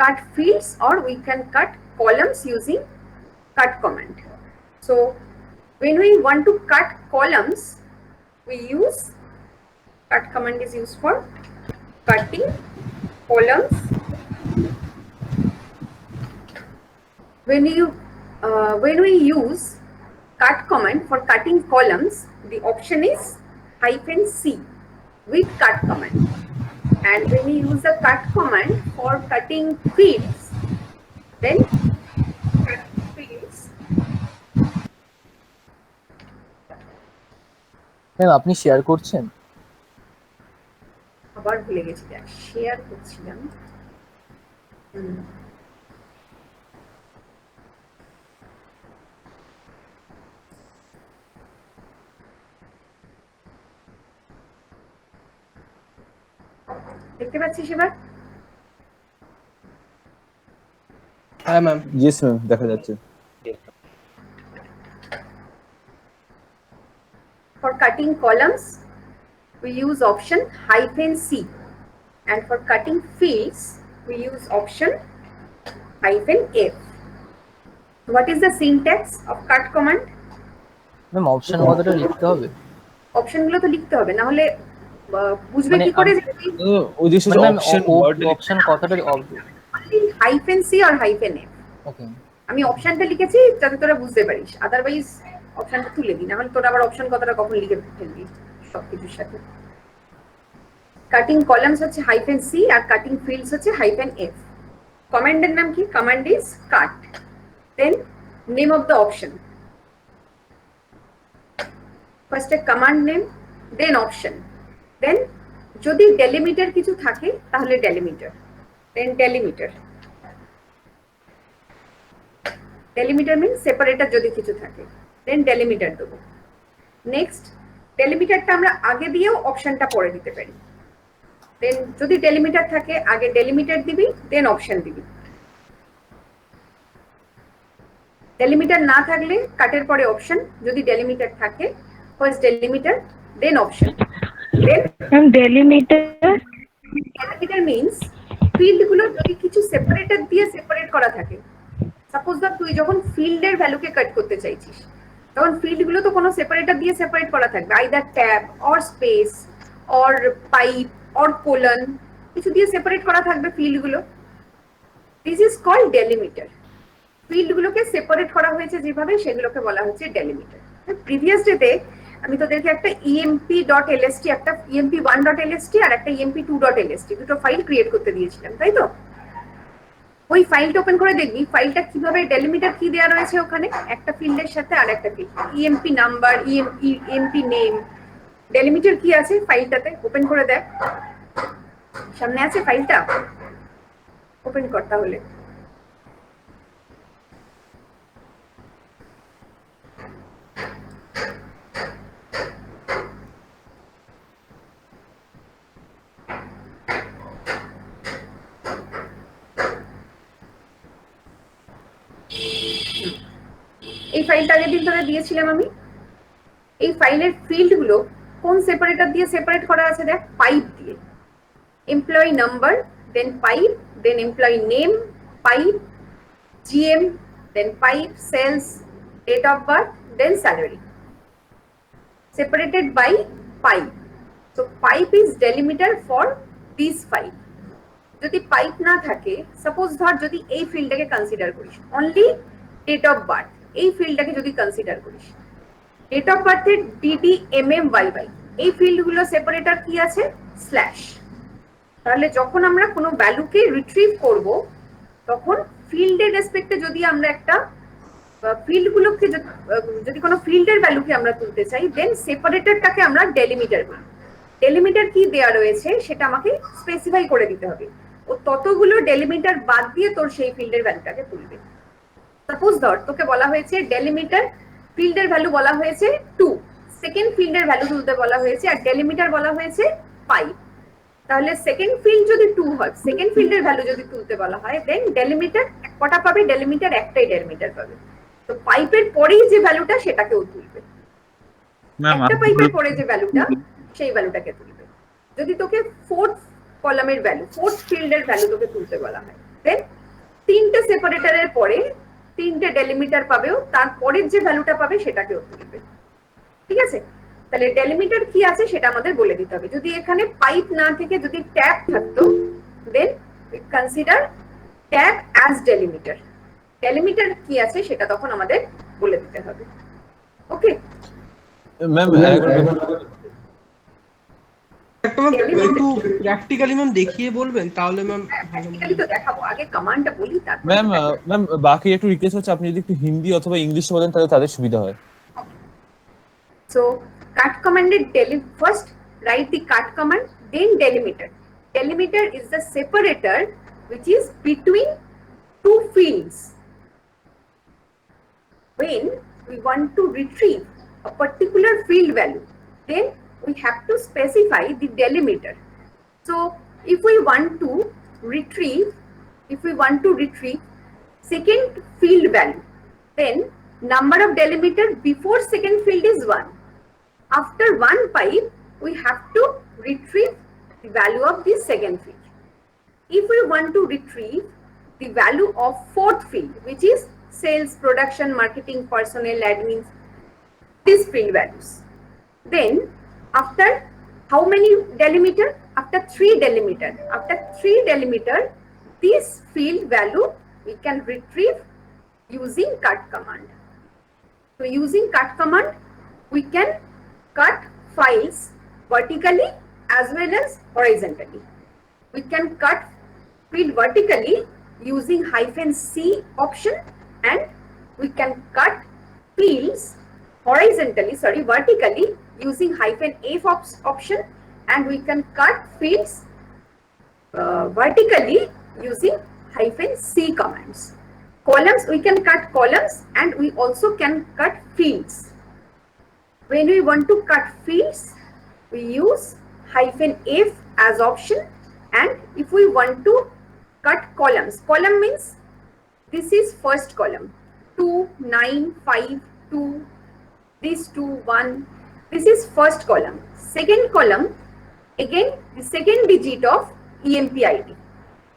cut fields or we can cut columns using cut command. So when we want to cut columns, we use cut command is used for cutting columns. When we use cut command for cutting columns, the option is -c with cut command. And when we use the cut command for cutting fields, then cut fields. Ma'am আপনি share করছেন? আবার ভুলে গেছি, share করছিলাম। দেখতে পাচ্ছিস এবার? হ্যাঁ ম্যাম। ইয়েস ম্যাম, দেখা যাচ্ছে। For cutting columns, we use option -c, and for cutting fields, we use option -f. What is the syntax of cut command? Ma'am option কথাটা লিখতে হবে? অপশনগুলো তো লিখতে হবে, না হলে বুঝবে কি করে যে ওই যে শুধু অপশন কথাটা -c or -f। ওকে, আমি অপশনটা লিখেছি যাতে তোরা বুঝতে পারিস, আদারওয়াইজ অপশনটা তুলে দিই, না হলে তোরা আবার অপশন কথাটা কখন লিখে ফেলবি সবকিছুর সাথে। কাটিং কলামস হচ্ছে -c আর কাটিং ফিল্ডস হচ্ছে -f। কমান্ডের নাম কি? Command is cut, then name of the option, ফার্স্টে command name, then option, then যদি ডেলিমিটার কিছু থাকে তাহলে delimiter, then delimiter. Delimiter means separator যদি কিছু থাকে, দেন ডেলিমিটার দেবো। নেক্সট ডেলিমিটারটা আমরা আগে দিয়েও অপশনটা পরে দিতে পারি। দেন যদি ডেলিমিটার থাকে আগে ডেলিমিটার দিবি, দেন অপশন দিবি। ডেলিমিটার না থাকলে কাটের পরে অপশন, যদি ডেলিমিটার থাকে ফার্স্ট ডেলিমিটার দেন অপশন। দেন ডেলিমিটার মিন্স ফিল্ডগুলো যদি কিছু সেপারেটর দিয়ে সেপারেট করা থাকে, সাপোজ ধর তুই যখন ফিল্ডের ভ্যালুকে কাট করতে চাইছিস, তখন ফিল্ডগুলো তো কোনো সেপারেটর দিয়ে সেপারেট করা থাকবে, either tab or space or pipe or colon, কিছু দিয়ে সেপারেট করা থাকবে ফিল্ডগুলো। This is called delimiter. ফিল্ডগুলোকে সেপারেট করা হয়েছে যেভাবে, সেগুলোকে বলা হচ্ছে ডেলিমিটার। প্রিভিয়াস ডেতে আমি তোদেরকে একটা emp.lst, একটা emp1.lst আর একটা emp2.lst দুটো ফাইল ক্রিয়েট করতে দিয়েছিলাম, তাই তো? ওই ফাইলটা ওপেন করে দেখবি ফাইলটা কিভাবে ডেলিমিটার কি দেওয়া রয়েছে ওখানে, একটা ফিল্ডের সাথে আর একটা field, emp number, emp name, delimiter কি আছে ফাইলটাতে, ওপেন করে দেখ। সামনে আছে ফাইলটা, ওপেন কর তাহলে। এই ফাইলটা আগের দিন তোদের দিয়েছিলাম আমি। এই ফাইলের ফিল্ডগুলো কোন সেপারেটর দিয়ে সেপারেট করা আছে দেখ, পাইপ দিয়ে। Employee number, then pipe, then employee name, pipe, GM, then pipe, sales, date of birth, then salary. Separated by pipe. So pipe is delimiter for these five. যদি পাইপ না থাকে, suppose ধর যদি এই ফিল্ডটাকে কনসিডার করিস, only date of birth, এই ফিল্ডটাকে যদি কনসিডার করিস, ডেট অফ বার্থের DD MM YY, এই ফিল্ডগুলো সেপারেটর কি আছে? স্ল্যাশ। তাহলে যখন আমরা কোনো ভ্যালুকে রিট্রিভ করব, তখন ফিল্ডের রেসপেক্টে যদি আমরা একটা ফিল্ডগুলোকে যদি কোনো ফিল্ডের ভ্যালুকে আমরা তুলতে চাই, দেন সেপারেটরটাকে আমরা ডেলিমিটার বলি। ডেলিমিটার কি দেওয়া রয়েছে সেটা আমাকে স্পেসিফাই করে দিতে হবে, ও ততগুলো ডেলিমিটার বাদ দিয়ে তোর সেই ফিল্ডের ভ্যালুটাকে তুলবে। সাপোজ ধর তোকে বলা হয়েছে ডেলিমিটার, ফিল্ডের ভ্যালু বলা হয়েছে 2, সেকেন্ড ফিল্ডের ভ্যালু তুলতে বলা হয়েছে, আর ডেলিমিটার বলা হয়েছে 5। তাহলে সেকেন্ড ফিল্ড যদি 2 হয়, সেকেন্ড ফিল্ডের ভ্যালু যদি তুলতে বলা হয়, দেন ডেলিমিটার কটা পাবে? ডেলিমিটার একটাই ডেলিমিটার পাবে। তো পাইপের পরেই যে ভ্যালুটা সেটাকেও তুলবে, একটা পাইপের পরে যে ভ্যালুটা সেই ভ্যালুটাকে তুলবে। যদি তোকে ফোর্থ কলামের ভ্যালু, ফোর্থ ফিল্ডের ভ্যালু তোকে তুলতে বলা হয়, দেন তিনটে সেপারেটরের পরে তিনটে ডেলিমিটার পাবেও, তারপরের যে ভ্যালুটা পাবে সেটাকেও তুলবে। ঠিক আছে, তাহলে ডেলিমিটার কি আছে সেটা আমাদের বলে দিতে হবে। যদি এখানে পাইপ না থেকে যদি ট্যাপ থাকতো, দেন consider tap as delimiter. Delimiter কি আছে সেটা তখন আমাদের বলে দিতে হবে। ওকে ম্যাম একটু প্র্যাকটিক্যালি ম্যাম দেখিয়ে বলবেন তাহলে ম্যাম ভালো। প্র্যাকটিক্যালি তো দেখাবো, আগে কমান্ডটা বলি তারপর। ম্যাম বাকি একটু রিকোয়েস্ট হচ্ছে আপনি যদি একটু হিন্দি অথবা ইংলিশে বলেন তাহলে তাদের সুবিধা হয়। So cut commanded first write the cut command, then delimiter. Delimiter is the separator which is between two fields. When we want to retrieve a particular field value, then we have to specify the delimiter. So if we want to retrieve second field value, then number of delimiter before second field is 1. After one pipe, we have to retrieve the value of the second field. If we want to retrieve the value of fourth field, which is sales, production, marketing, personnel, admin, these field values, then after how many delimiter? After 3 delimiter. After 3 delimiter, this field value we can retrieve using cut command. So using cut command, we can cut files vertically as well as horizontally. We can cut field vertically using -C option, and we can cut fields vertically using -F option, and we can cut fields vertically using -C commands. Columns, we can cut columns, and we also can cut fields. When we want to cut fields, we use -F as option, and if we want to cut columns, column means this is first column, 2, 9, 5, 2, this 2, 1, this is first column. Second column, again the second digit of EMP ID.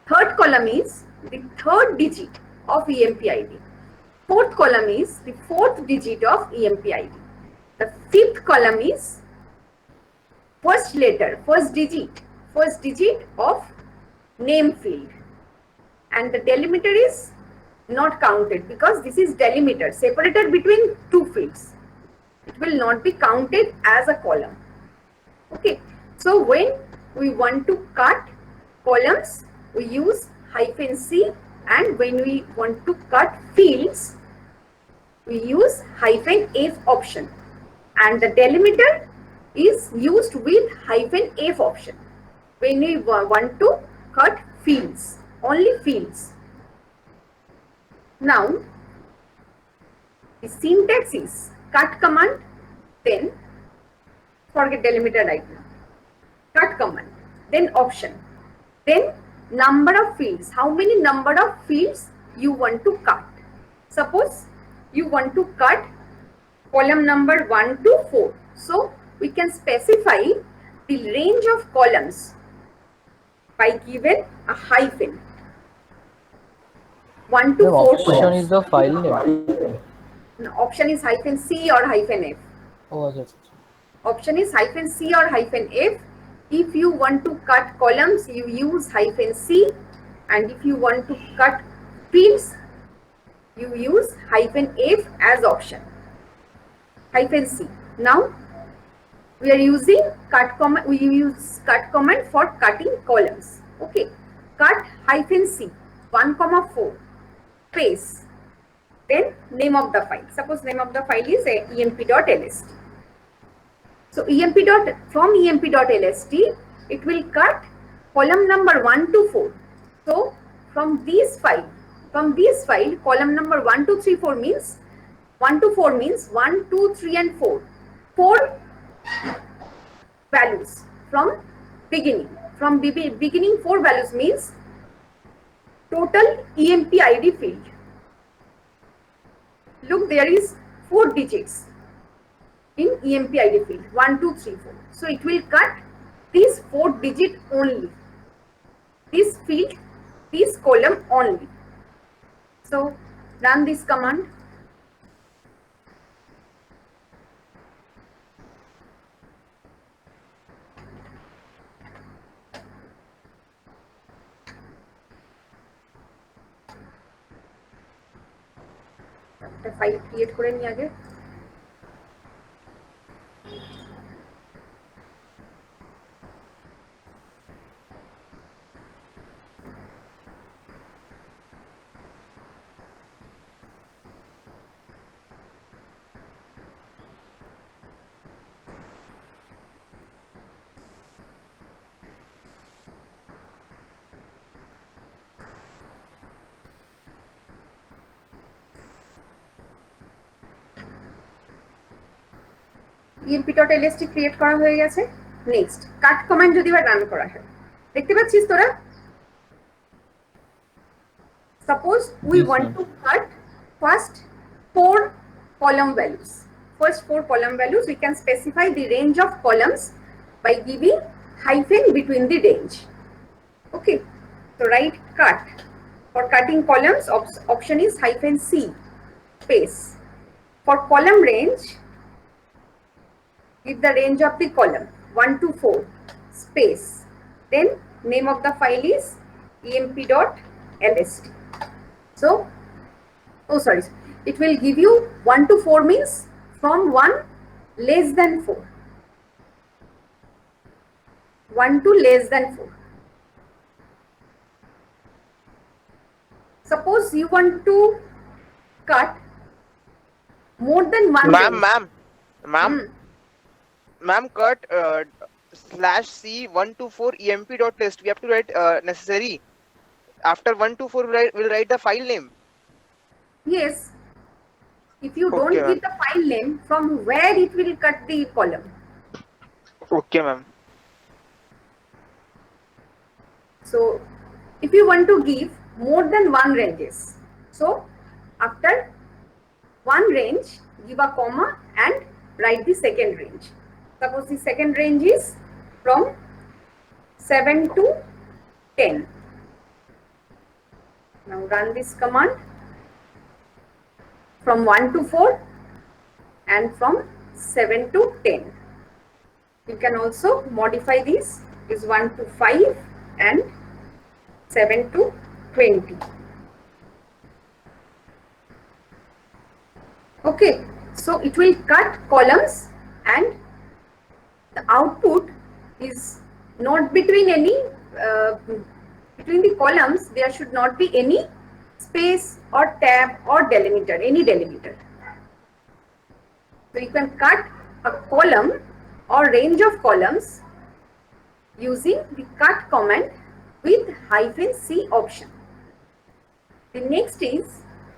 Third column is the third digit of EMP ID. Fourth column is the fourth digit of EMP ID. The fifth column is first letter, first digit of name field. And the delimiter is not counted because this is delimiter, separator between two fields. It will not be counted as a column. Okay, so when we want to cut columns, we use -C, and when we want to cut fields, we use -F option. And the delimiter is used with -F option when we want to cut fields, only fields. Now, the syntax is cut command, then forget delimiter right now. Cut command, then option, then number of fields. How many number of fields you want to cut? Suppose you want to cut column number 1 to 4. So we can specify the range of columns by given a hyphen. 1 to 4 option columns. is the file name. No, option is -C or -F. Oh, okay. Option is -C or -F. If you want to cut columns, you use -C, and if you want to cut fields, you use -F as option. -C. Now we are using cut command. We use cut command for cutting columns. Okay, cut -C 1,4 space. Then name of the file. Suppose name of the file is emp.lst. So from emp.lst, it will cut column number 1 to 4. So from this file, column number 1, 2, 3, 4 means 1 to 4 means 1, 2, 3, and 4. 4 values from beginning. From beginning 4 values means total EMP ID field. Look, there is 4 digits in EMP ID field, 1, 2, 3, 4. So it will cut these 4 digit only. This field, this column only. So run this command. একটা file create করে নি আগে। emp.lst create করা হয়ে গেছে। Next কাট command যদি বা run করা হয়, দেখতে পাচ্ছিস তোরা? Suppose we Yes, want ma'am. Two cut first 4 column values. First 4 column values, we can specify the range of columns by giving hyphen between the range. Okay, so write cut. For cutting columns, option is hyphen C space. For column range, give the range of the column 1 to 4 space. Then name of the file is emp.lst. So, oh sorry, it will give you 1 to 4 means from 1 less than 4. 1 to less than 4. Suppose you want to cut more than one range. Ma'am, cut /c 1 to 4 emp.list. We have to write necessary. After 1 to 4, we'll write the file name. Yes. If you don't Okay, give the file name, from where it will cut the column. Okay, ma'am. So if you want to give more than one ranges, so after one range, give a comma and write the second range. Suppose the second range is from 7 to 10. Now run this command from 1 to 4 and from 7 to 10. You can also modify this is 1 to 5 and 7 to 20. Okay, so it will cut columns and the output is not between any between the columns. There should not be any space or tab or delimiter, any delimiter. So you can cut a column or range of columns using the cut command with hyphen C option. The next is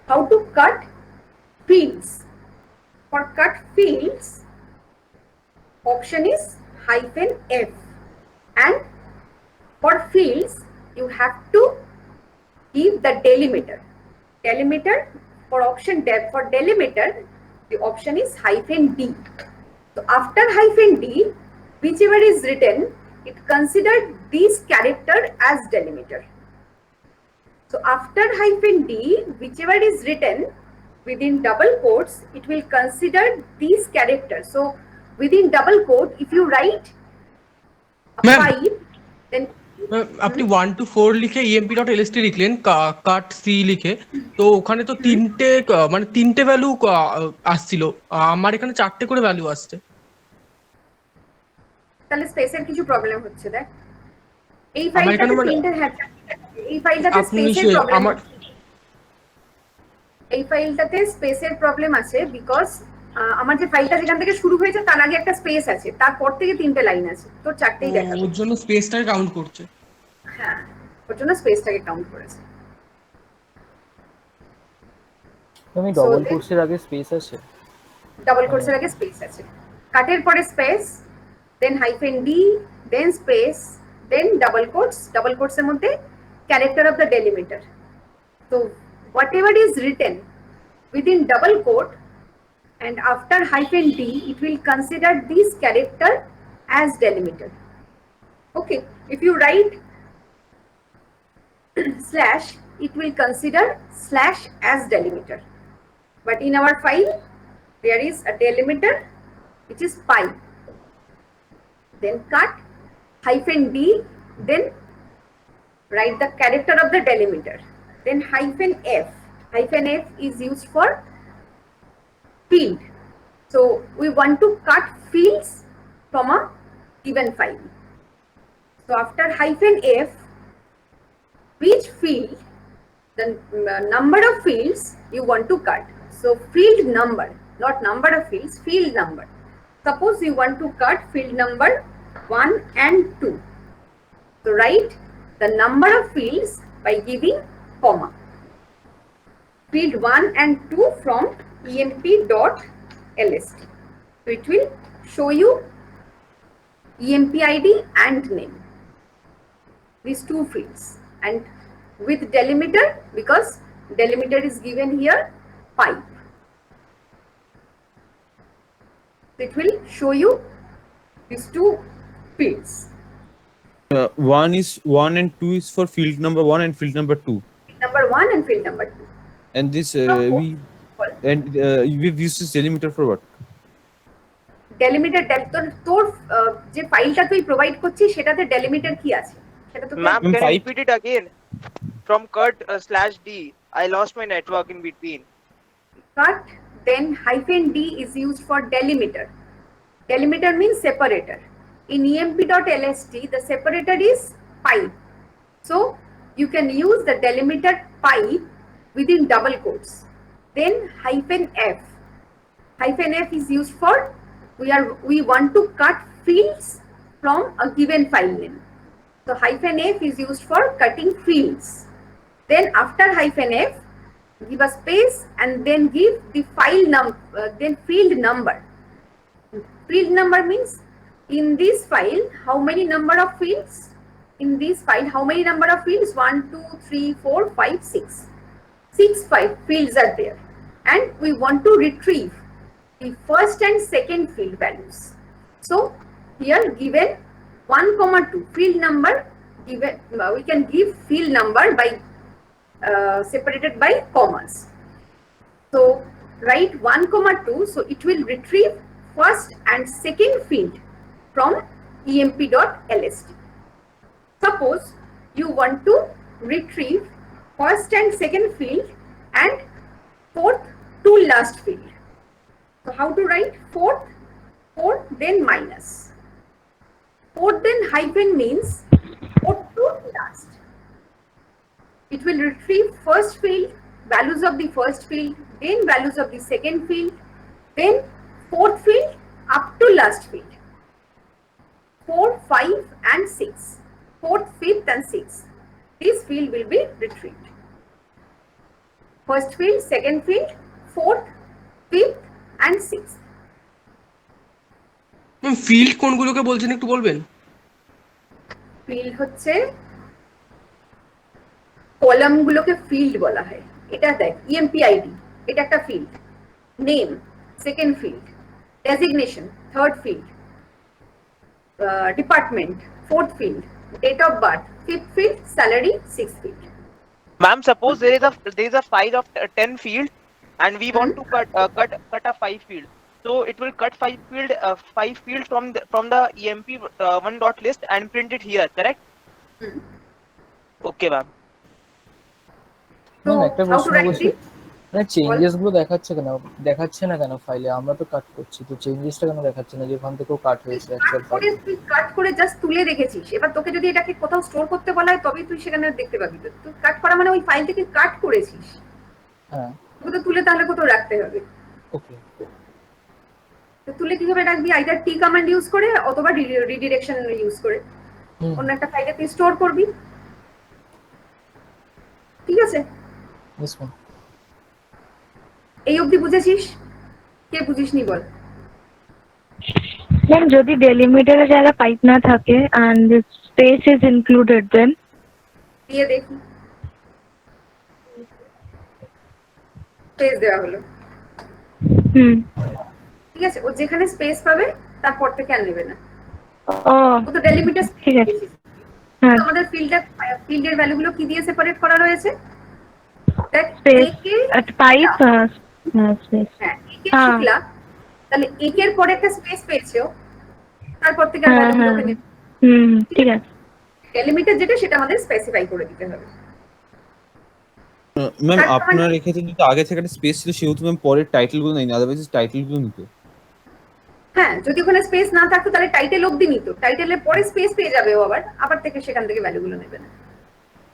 how to cut fields. For cut fields, option is hyphen F, and for fields you have to give the delimiter. Delimiter for option for delimiter, the option is hyphen D. So after hyphen D, whichever is written, it considered this character as delimiter. So after hyphen D, whichever is written within double quotes, it will consider these characters. So within double quote, if you write a Ma'am. 5, then আপনি 1 to 4 লিখে emp.lst লিখলেন, কাট C লিখে, তো ওখানে তো তিনটে মানে তিনটে ভ্যালু আসছিল, আমার এখানে চারটে করে ভ্যালু আসছে। তাহলে স্পেসের কিছু প্রবলেম হচ্ছে। দেখ এই আমার এখানে ফাইলটাতে মানে তিনটে এই ফাইলটাতে আপনি স্পেসের প্রবলেম আমার এই ফাইলটাতে স্পেসের প্রবলেম আছে বিকজ আমার যে ফাইলটা যেখান থেকে শুরু হয়েছে তার আগে একটা স্পেস আছে, তারপর থেকে তিনটে লাইন আছে, তো চারটেই দেখাবে। ওর জন্য স্পেসটাকে কাউন্ট করছে। হ্যাঁ, ওর জন্য স্পেসটাকে কাউন্ট করেছে। আমি ডবল কোর্সের আগে স্পেস আছে, ডাবল কোটসের আগে স্পেস আছে, কাটের পরে স্পেস, দেন হাইফেন ডি, দেন স্পেস, দেন ডাবল কোটসের মধ্যে ক্যারেক্টার অফ দ্য ডেলিমিটার। তো whatever is written within double quote and after hyphen D, it will consider this character as delimiter. Okay, if you write slash, it will consider slash as delimiter. But in our file, there is a delimiter which is pipe. Then cut hyphen D, then write the character of the delimiter. Then hyphen F. Hyphen F is used for field. So we want to cut fields from a given file. So after hyphen F, which field, the number of fields you want to cut. So field number, not number of fields, field number. Suppose you want to cut field number 1 and 2. So write the number of fields by giving comma. Field 1 and 2 from emp.lst. So it will show you emp ID and name. These two fields, and with delimiter, because delimiter is given here pipe. It will show you these two fields. 1 and 2 is for field number 1 and field number 2. Number 1 and field number 2. And this we've used this delimiter for what? Delimiter তোর যে ফাইলটা তুই provide করছিস সেটাতে delimiter কি আছে সেটা তো Ma'am, can you pipe. repeat it again? From cut /D. I lost my network in between. cut, then hyphen D is used for delimiter. Delimiter means separator. In emp.lst, the separator is pipe. So you can use the delimiter pipe within double quotes. Then hyphen F. Hyphen F is used for we want to cut fields from a given file name. So hyphen F is used for cutting fields. Then after hyphen F, give a space and then give the file then field number. Field number means in this file how many number of fields? In this file how many number of fields? 1, 2, 3, 4, 5, 6. 5 fields are there, and we want to retrieve the first and second field values. So here given 1, 2 field number given, we can give field number by separated by commas. So write 1, 2, so it will retrieve first and second field from emp.lst. Suppose you want to retrieve first and second field and fourth to last field. So how to write fourth then minus. Fourth then hyphen means fourth to last. It will retrieve first field, values of the first field, then values of the second field, then fourth field up to last field. 4, 5 and 6. Fourth, fifth and sixth. This field will be retrieved. First field, second field, fourth, fifth and sixth. Field কোনগুলোকে বলছেন একটু বলবেন? Field হচ্ছে কলামগুলোকে field বলা হয়। এটা দেখ EMP ID, এটা একটা field. Name second field, designation third field, department fourth field, date of birth fifth field, salary sixth field. Ma'am, suppose there is a file of 10 field, and we want to cut a 5 field. So it will cut 5 field from the emp one.list and print it here, correct? Okay, ma'am. So একটা how to প্রশ্ন write বলছি, it? মানে changes গুলো দেখাচ্ছে না কেন ফাইলে? আমরা তো কাট করছি, তো চেঞ্জেসটা কেন দেখাচ্ছে না যেখান থেকেও কাট হয়েছে অ্যাকচুয়াল ফাইলে? তুই কাট করে জাস্ট তুলে রেখেছিস। এবার তোকে যদি এটাকে কোথাও স্টোর করতে বলা হয় তবেই তুই সেখানে দেখতে পাবি। তুই কাট করা মানে ওই ফাইল থেকে কাট করেছিস। হ্যাঁ, তোকে তো তুলে তাহলে কোথাও রাখতে হবে। ওকে। তো তুলে কিভাবে রাখবি? আইদার টি কমান্ড ইউজ করে অথবা রিডিরেকশন ইউজ করে অন্য একটা ফাইলে তুই স্টোর করবি। ঠিক আছে? Yes ma'am. এই অবধি বুঝেছিস? কে বুঝিসনি বল। ম্যাম যদি ডেলিমিটারের জায়গায় পাইপ না থাকে and space is included then দিয়ে দেখি স্পেস দেওয়া হলো। ঠিক আছে, ও যেখানে স্পেস পাবে তারপর থেকে আর নেবে না। ও ও তো ডেলিমিটার ঠিক আছে। হ্যাঁ আমাদের ফিল্ডের ভ্যালুগুলো কি দিয়ে সেপারেট করা রয়েছে? দেখ স্পেস একে পাইপ স্পেস হ্যাঁ একে হ্যাঁ শুক্লা, তাহলে একের পরে একটা স্পেস পেয়েছো, তারপর থেকে আর হ্যাঁ ভ্যালুগুলোকে হ্যাঁ নেবে। ঠিক আছে ডেলিমিটার যেটা সেটা আমাদের স্পেসিফাই করে দিতে হবে। ম্যাম Third command- আপনার এক্ষেত্রে যেহেতু আগে থেকে একটা স্পেস ছিল সেহেতু ম্যাম পরের টাইটেল গুলো নেই, আদারওয়াইজ টাইটেল গুলো নিত। হ্যাঁ, যদি ওখানে স্পেস না থাকতো তাহলে টাইটেল অব্দি নিত, টাইটেলের পরে স্পেস পেয়ে যাবে ও আবার থেকে সেখান থেকে ভ্যালুগুলো নেবে না।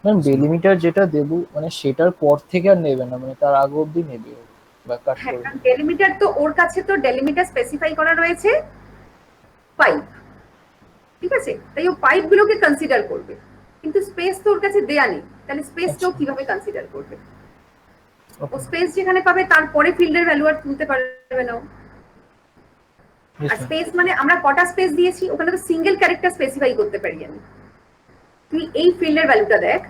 ম্যাম ডেলিমিটার যেটা দেবো মানে সেটার পর থেকে আর নেবে না, মানে তার আগে অব্দি নেবে ও, বা কাট হ্যাঁ, করবে। কারণ ডেলিমিটার তো ওর কাছে তো ডেলিমিটার স্পেসিফাই করা রয়েছে পাইপ, ঠিক আছে, তাই ও পাইপ গুলোকে কনসিডার করবে, কিন্তু স্পেস তো ওর কাছে দেয়া নেই, তাহলে স্পেসটাও আচ্ছা। কিভাবে কনসিডার করবে? ও Okay. স্পেস যেখানে পাবে তারপরে ফিল্ডের ভ্যালু আর তুলতে পারবে না ও। Yes, আর ma'am. স্পেস মানে আমরা কটা স্পেস দিয়েছি, ওখানে তো সিঙ্গেল ক্যারেক্টার স্পেসিফাই করতে পারি আমি। তুই এই ফিল্ডের ভ্যালুটা দেখ,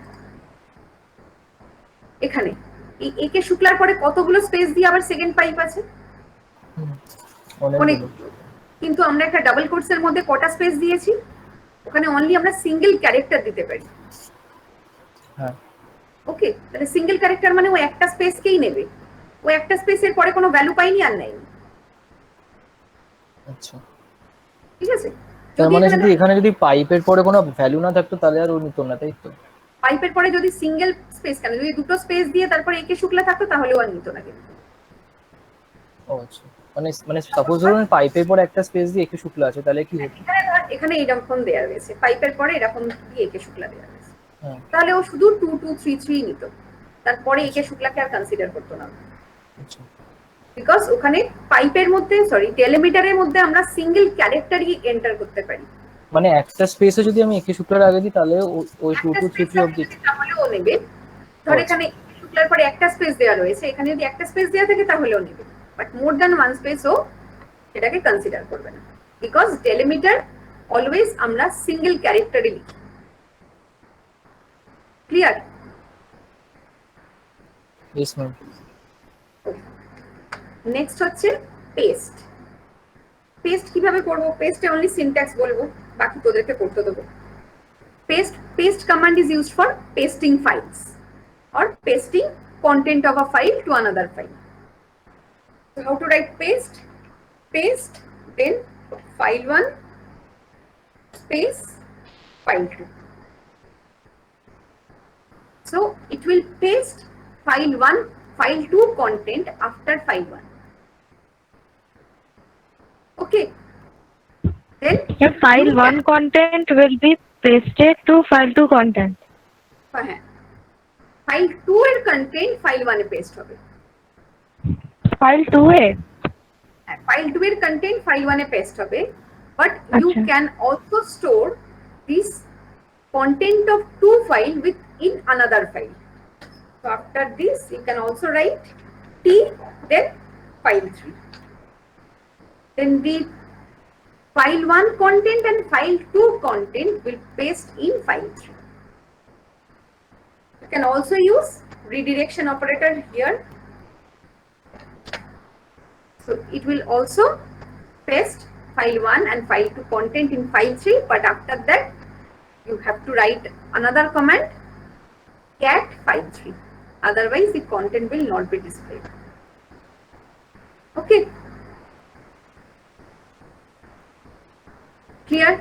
এখানে এই একে শুক্লার পরে কতগুলো স্পেস দিয়ে আবার সেকেন্ড পাইপ আছে, অনেকগুলো। অনেকগুলো। কিন্তু আমরা একটা ডাবল কোর্সের মধ্যে কটা স্পেস দিয়েছি, ওখানে অনলি আমরা সিঙ্গেল ক্যারেক্টার দিতে পারি। হ্যাঁ ওকে, তাহলে সিঙ্গেল ক্যারেক্টার মানে ও একটা স্পেসকেই নেবে, ও একটা স্পেসের পরে কোনো ভ্যালু পাইনি আর নেয়নি, আচ্ছা। ঠিক আছে। তার যদি মানে এখানে যদি এখানে যদি পাইপের পরে কোনো ভ্যালু না থাকতো তাহলে আর ও নিত না, তাই তো? পাইপের পরে যদি সিঙ্গেল স্পেস, কেন যদি দুটো স্পেস দিয়ে তারপরে একে শুক্লা থাকতো তাহলেও আর নিত না কিন্তু। ও আচ্ছা, মানে মানে সাপোজ ধরুন পাইপের পরে একটা স্পেস দিয়ে একটু শুক্লা আছে, তাহলে কি হতো? এখানে ধর এখানে এরকম দেওয়া রয়েছে, পাইপের পরে এরকম দিয়ে একে শুক্লা দেওয়া রয়েছে, হ্যাঁ তাহলে ও শুধু 2 2 3 3 নিত, তারপরে একে শুক্লাকে আর কনসিডার করতো না, আচ্ছা বিকজ ওখানে পাইপের মধ্যে সরি ডেলিমিটারের মধ্যে আমরা সিঙ্গেল ক্যারেক্টারই এন্টার করতে পারি। মানে একটা স্পেসে যদি আমি একে শুক্লার আগে দিই তাহলে ওই 2 একটা 2 3 স্পেস 3 অবধি। তাহলেও নেবে। ধর আচ্ছা। এখানে শুক্লার পরে একটা স্পেস দেওয়া রয়েছে, এখানে যদি একটা স্পেস দেওয়া থাকে তাহলেও নেবে, but more than one space ও সেটাকে কনসিডার করবে না, বিকজ ডেলিমিটার অলওয়েজ আমরা সিঙ্গেল ক্যারেক্টারে লিখি। ক্লিয়ার? Yes ma'am. নেক্সট হচ্ছে পেস্ট। পেস্ট কিভাবে করবো? পেস্টে অনলি সিনট্যাক্স বলবো, বাকি তোদেরকে করতে দেবো। Paste command is used for pasting files or pasting content of a file to another file. So how to write paste? Paste, then file1 space file2. So it will paste file1 file2 content after file1. Okay. Then file you can- 1 content will be pasted to file 2 content. হ্যাঁ, file 2 এর content file 1 এ paste হবে। file 2 এ হ্যাঁ, file 2 এর content file 1 এ paste হবে, but you আচ্ছা। Can also store this content of 2 file within another file. So after this you can also write t then file 3. Then the file 1 content and file 2 content will paste in file 3. You can also use redirection operator here. So it will also paste file 1 and file 2 content in file 3, but after that you have to write another command cat file 3. Otherwise the content will not be displayed. Okay. Clear?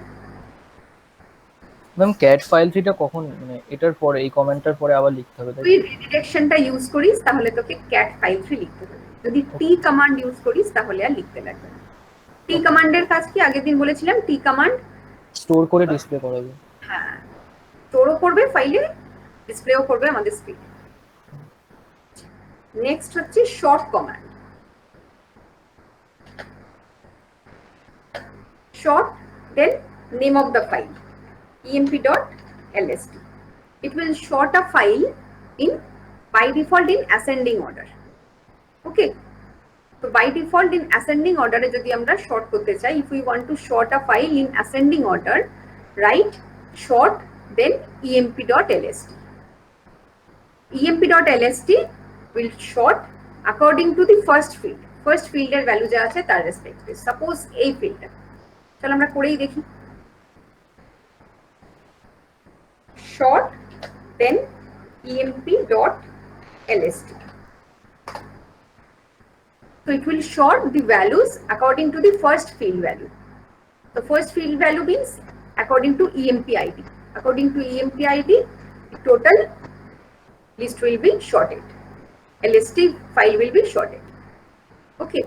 Ma'am cat file 3টা কখন, মানে এটার পরে এই কমেন্টটার পরে আবার লিখতে হবে, তাই তুই রিডিরেকশনটা ইউজ করিস তাহলে তোকে cat file 3 লিখতে হবে, যদি t কমান্ড ইউজ করিস তাহলে আর লিখতে লাগবে না। t কমান্ডের কাজ কি আগের দিন বলেছিলাম, t কমান্ড স্টোর করে ডিসপ্লে করাবে। হ্যাঁ স্টোরও করবে ফাইলে, ডিসপ্লেও করবে আমাদের স্ক্রিনে। নেক্সট হচ্ছে short command. short then name of the file emp.lst. It will sort a file in by default in ascending order. Okay, so by default in ascending order e jodi amra short korte chai, if we want to short a file in ascending order, write short then emp.lst. emp.lst will short according to the first field এর value যা আছে তার রেসপেক্টে। Suppose এই ফিল্ডটা, চলো আমরা করেই দেখি। short then emp.lst. So it will sort the values according to the first field value. The first field value means according to EMP ID. According to EMP ID, the total list will be sorted. LST file will be sorted. Okay.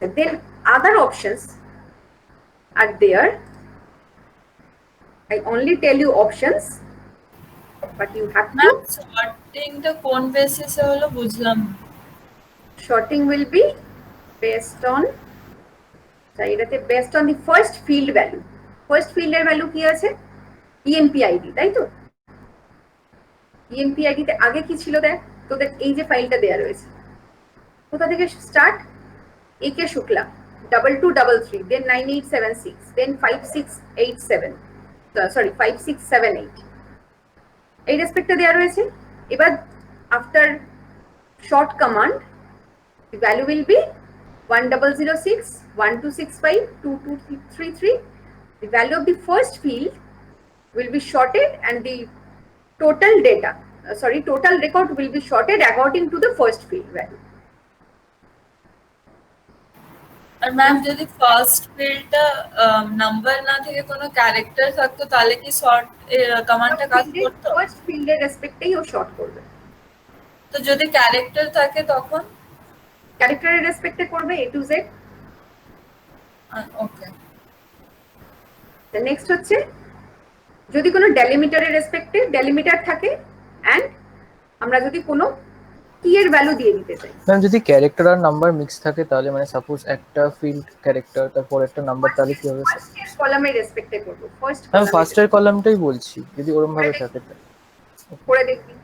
And then other options are there. I only tell you options, but you have to. Ma'am সর্টিংটা কোন বেসিসে হলো বুঝলাম না। Sorting will be based on the first field value. First field value কি আছে? EMP ID, তাই তো? EMP ID তে আগে কি ছিল দেখ, তোদের এই যে ফাইলটা দেয়া রয়েছে, কোথা থেকে start? AK Shukla 2233, then 9876, then 5687, sorry 5678, এই রেসপেক্টে দেয়া রয়েছে। এবার after short command, the value will be 1006, 1265, 2233. The value of the first field will be sorted and the total data, total record will be sorted according to the first field value. আর ma'am যদি first ফিল্ডটা number না থেকে কোনো character থাকতো তাহলে কি short কমান্ডটা কাজ করতো? ফার্স্ট ফিল্ডের রেসপেক্টেই ও শর্ট করবে। তো যদি ক্যারেক্টার থাকে তখন ক্যারেক্টারের রেসপেক্টে করবে A to Z। Okay. Next হচ্ছে যদি কোনো ডেলিমিটারের রেসপেক্টে ডেলিমিটার থাকে এন্ড আমরা যদি কোনো কি এর ভ্যালু দিয়ে দিতে চাই। ম্যাম যদি ক্যারেক্টার আর নাম্বার মিক্স থাকে তাহলে মানে সাপোজ একটা ফিল্ড ক্যারেক্টার তারপর একটা নাম্বার তাহলে কি হবে স্যার? ফার্স্ট কলামের রেসপেক্টে করব। আমি ফার্স্টের কলামটাই বলছি যদি ওরকম ভাবে থাকে। করে দেখবি,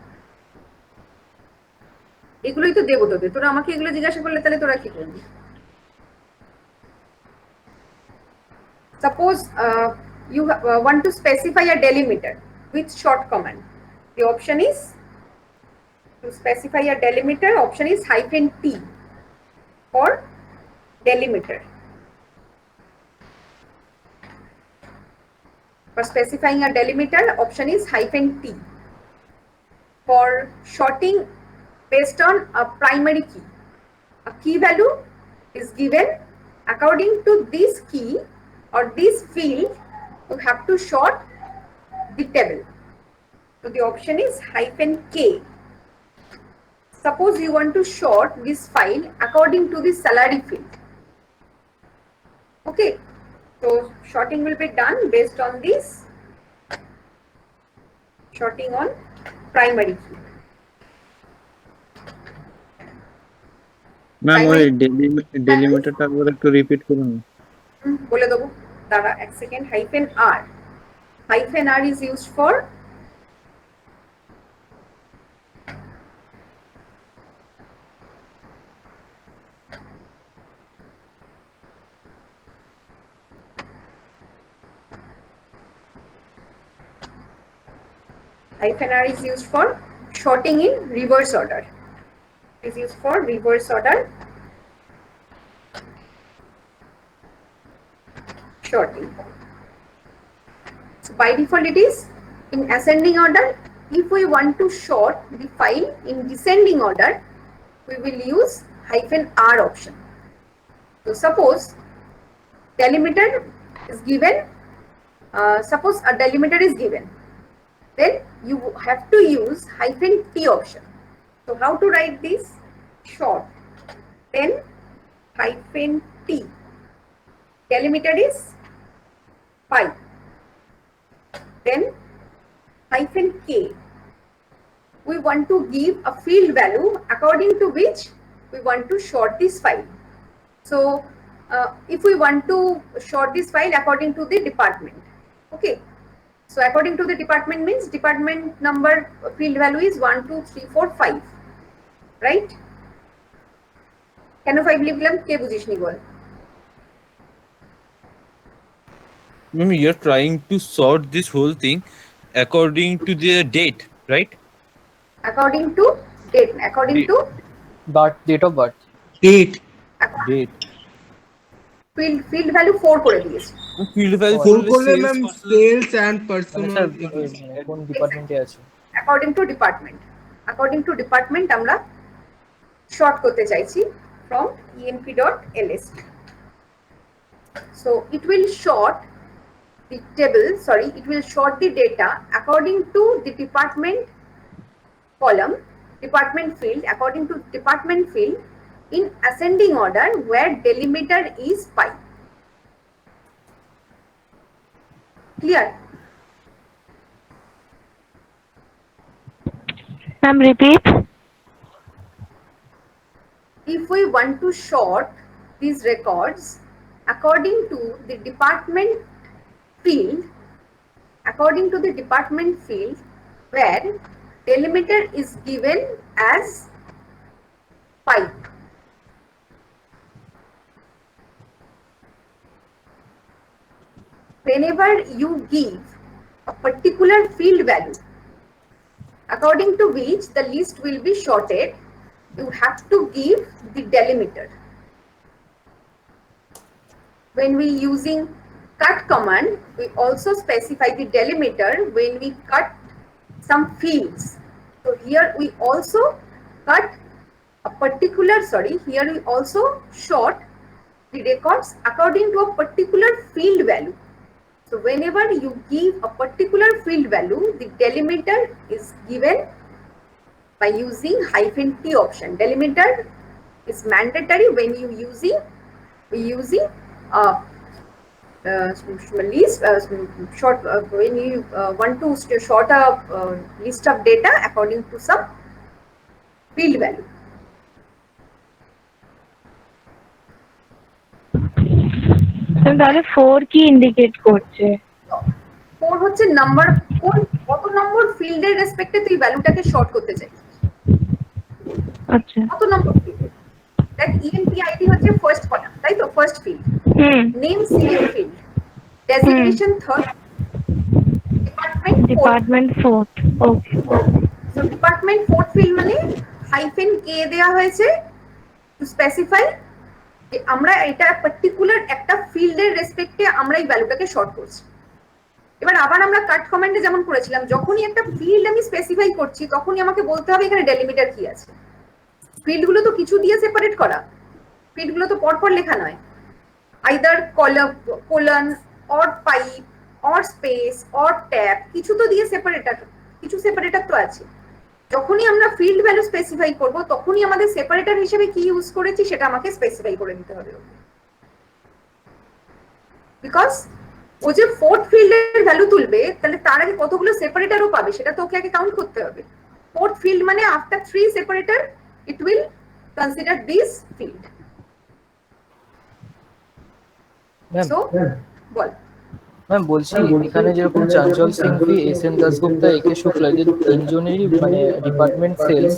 এগুলোই তো দেবো তোদের। তোরা আমাকে এগুলো জিজ্ঞাসা করলে তাহলে তোরা কি করবি? Suppose you want to specify a delimiter with short command. The option is to specify a delimiter. Option is -t for delimiter. For specifying a delimiter, option is -t. For sorting based on a primary key, a key value is given according to this key or this field. You have to sort the table. So the option is -k. Suppose you want to sort this file according to the salary field. Okay, so sorting will be done based on this sorting on primary key. Ma'am ওই ডেলিমিটারটা আবার একটু repeat করুন। বলে দেবো, দাঁড়া এক second. -r. -r is used for -r is used for sorting in reverse order. Is used for reverse order sorting. So by default it is in ascending order. If we want to sort the file in descending order, we will use -r option. So suppose delimiter is given, suppose a delimiter is given, then you have to use -t option. So how to write this? Short then -t. Delimiter is pi. Then -k. We want to give a field value according to which we want to sort this file. So if we want to sort this file according to the department, okay. So according to the department means department number field value is 1 2 3 4 5, right? কেন 5 লিখলাম কে বুঝিসনি বল? Ma'am, you're trying to sort this whole thing according to the date, right? According to date, according to but date of birth. Date. Date. Field value 4 করে দিয়েছি। Field value Oh, four করলে করলে sales ma'am sales and মানে personal sir মানে কোন ডিপার্টমেন্টে আছে? According to department আমরা শর্ট করতে চাইছি from emp.ls. So it will short the table, sorry, it will short the data according to the department column, department field, according to department field in ascending order where delimiter is pi. Clear? Ma'am, repeat. If we want to sort these records according to the department field, where delimiter is given as pi. Whenever you give a particular field value according to which the list will be sorted, you have to give the delimiter. When we using cut command, we also specify the delimiter when we cut some fields. So here we also cut a particular, here we also sort the records according to a particular field value. So whenever you give a particular field value, the delimiter is given by using -t option. Delimiter is mandatory when you using list short when you want to sort a list of data according to some field value. তাহলে 4 কি indicate করছে? 4 হচ্ছে number, কত নম্বর ফিল্ডের রেসপেক্টে তুই ভ্যালুটাকে short করতে চাইছিস। আচ্ছা, কত নম্বর ফিল্ড? দেখ EMP ID হচ্ছে ফার্স্ট কলাম, তাই তো? First field, name second field, designation third, department 4th। ওকে, সো ডিপার্টমেন্ট 4th ফিল্ড মানে -k দেওয়া হয়েছে টু স্পেসিফাই যে আমরা এটা পার্টিকুলার একটা ফিল্ডের রেসপেক্টে আমরা এই ভ্যালুটাকে শর্ট করছি। এবার আবার আমরা কাট কমান্ডে যেমন করেছিলাম, যখনই একটা ফিল্ড আমি স্পেসিফাই করছি তখনই আমাকে বলতে হবে এখানে ডেলিমিটার কি আছে। ফিল্ডগুলো তো কিছু দিয়ে সেপারেট করা, ফিল্ডগুলো তো পরপর লেখা নয়, either colon or pipe or space or tab, কিছু তো দিয়ে সেপারেটার তো আছে। যখনই আমরা ফিল্ড ভ্যালু স্পেসিফাই করব তখনই আমাদের সেপারেটর হিসেবে কি ইউজ করেছি সেটা আমাকে স্পেসিফাই করে দিতে হবে, বিকজ ও যে 4th ফিল্ডের ভ্যালু তুলবে তাহলে তার আগে কতগুলো সেপারেটরও পাবে সেটা তো ওকে আগে কাউন্ট করতে হবে। 4th ফিল্ড মানে after 3 separator it will consider this field. So ball ma'am, বলছি এখানে যেরকম চঞ্চল সিংভি, এসএন দাসগুপ্তা, একে শুক্লা, এদের তিনজনেরই মানে ডিপার্টমেন্ট সেলস,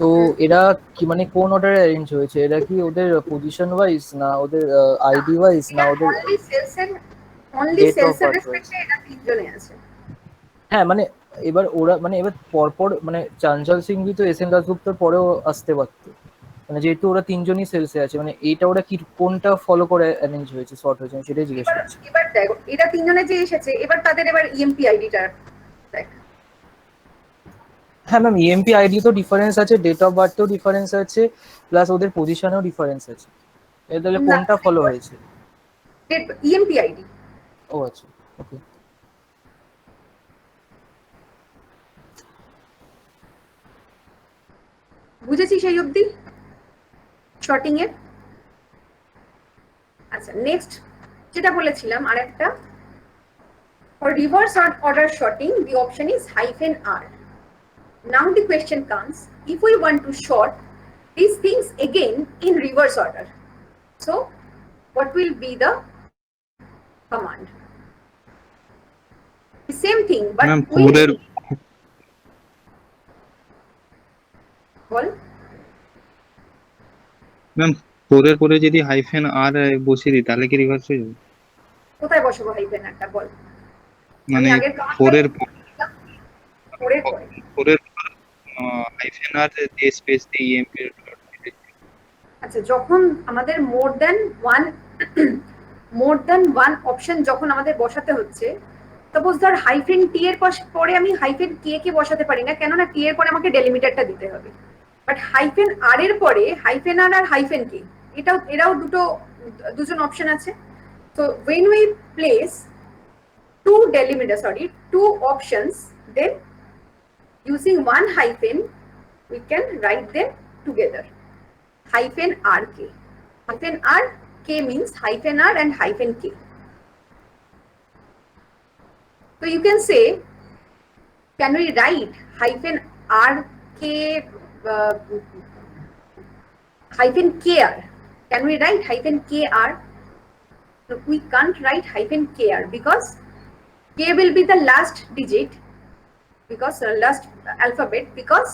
তো এরা কি মানে কোন অর্ডারে অ্যারেঞ্জ হয়েছে? এরা কি ওদের পজিশন ওয়াইজ, না ওদের আইডি ওয়াইজ, না ওদের only sales এর রেসপেক্টে এটা তিনজনে আছে? হ্যাঁ, মানে এবার ওরা মানে এবার পরপর মানে চঞ্চল সিংভি তো এসএন দাসগুপ্তার পরেও আসতে পারতো, মানে যেহেতু ওরা তিনজনই সেলসে আছে, মানে এইটা ওরা কি কোনটা ফলো করে অ্যারেঞ্জ হয়েছে, শর্ট হয়েছে, সেটাই জিজ্ঞেস করছি। এবার দেখো এরা তিনজনে যে এসেছে, এবার তাদের এবার EMP আইডিটা দেখ। হ্যাঁ ম্যাম, EMP আইডি তো ডিফারেন্স আছে, ডেট অফ বার্থেও ডিফারেন্স আছে, প্লাস ওদের পজিশনেও ডিফারেন্স আছে। এর তাহলে কোনটা ফলো হয়েছে? EMP ID. ও আচ্ছা, ওকে। বুঝেছি সেই অবধি শর্টিং এর? আচ্ছা, নেক্সট যেটা বলেছিলাম আরেকটা, for reverse order sorting the option is -r. Now the question comes, if we want to sort these things again in reverse order, so what will be the command? The same thing, but ball ma'am 4 এর পরে যদি -r বসিয়ে দিই তাহলে কি reverse হয়ে যাবে? কোথায় বসাবো -টা বল? মানে 4 এর -r দিয়ে স্পেস দিয়ে EMP। আচ্ছা, যখন আমাদের মোর দ্যান 1 মোর দ্যান ওয়ান অপশন যখন আমাদের বসাতে হচ্ছে, সাপোজ ধর হাইফেন টি এর পরে আমি হাইফেন কে কে বসাতে পারি না, কেননা টি এর পরে আমাকে ডেলিমিটারটা দিতে হবে। বাট হাইফেন আর এর পরে হাইফেন আর হাইফেন কে, এরাও দুজন অপশন আছে। তো when we place two options, then using one hyphen we can write them together. Hyphen RK. Hyphen RK means hyphen R and hyphen K. So you can say, can we write hyphen RK hyphen KR? Can we write hyphen KR? So we can't write hyphen KR because K will be the last digit, because last alphabet, because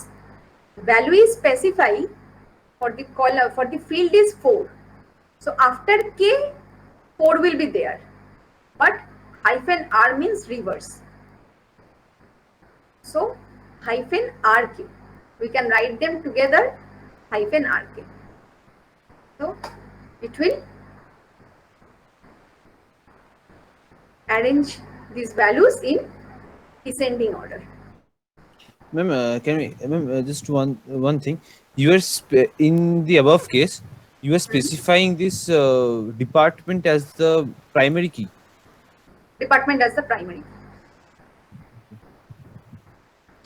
value is specified for the column, for the field is 4. So after K, 4 will be there, but hyphen R means reverse. So hyphen RK, we can write them together, hyphen RK. So it will arrange these values in descending order. Ma'am, can we, ma'am, just one thing. You are in the above case, you are specifying this department as the primary key. Department as the primary.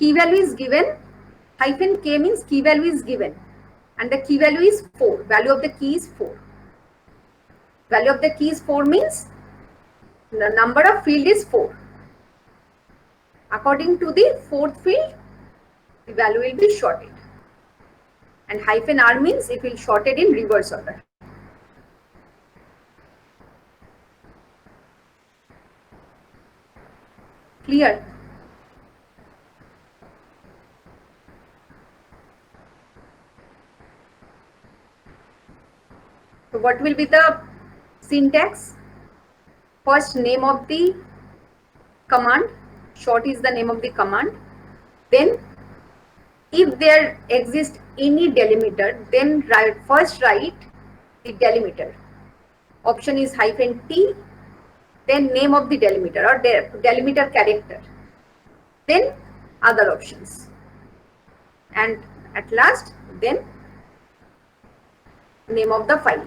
Key value is given. Hyphen K means key value is given, and the key value is 4. Value of the key is 4. Value of the key is 4 means the number of field is 4. According to the fourth field, the value will be sorted. And hyphen R means it will sorted in reverse order. Clear? So what will be the syntax? First, name of the command. Short is the name of the command. Then if there exists any delimiter, then first write the delimiter. Option is hyphen T, then name of the delimiter or delimiter character, then other options, and at last then name of the file.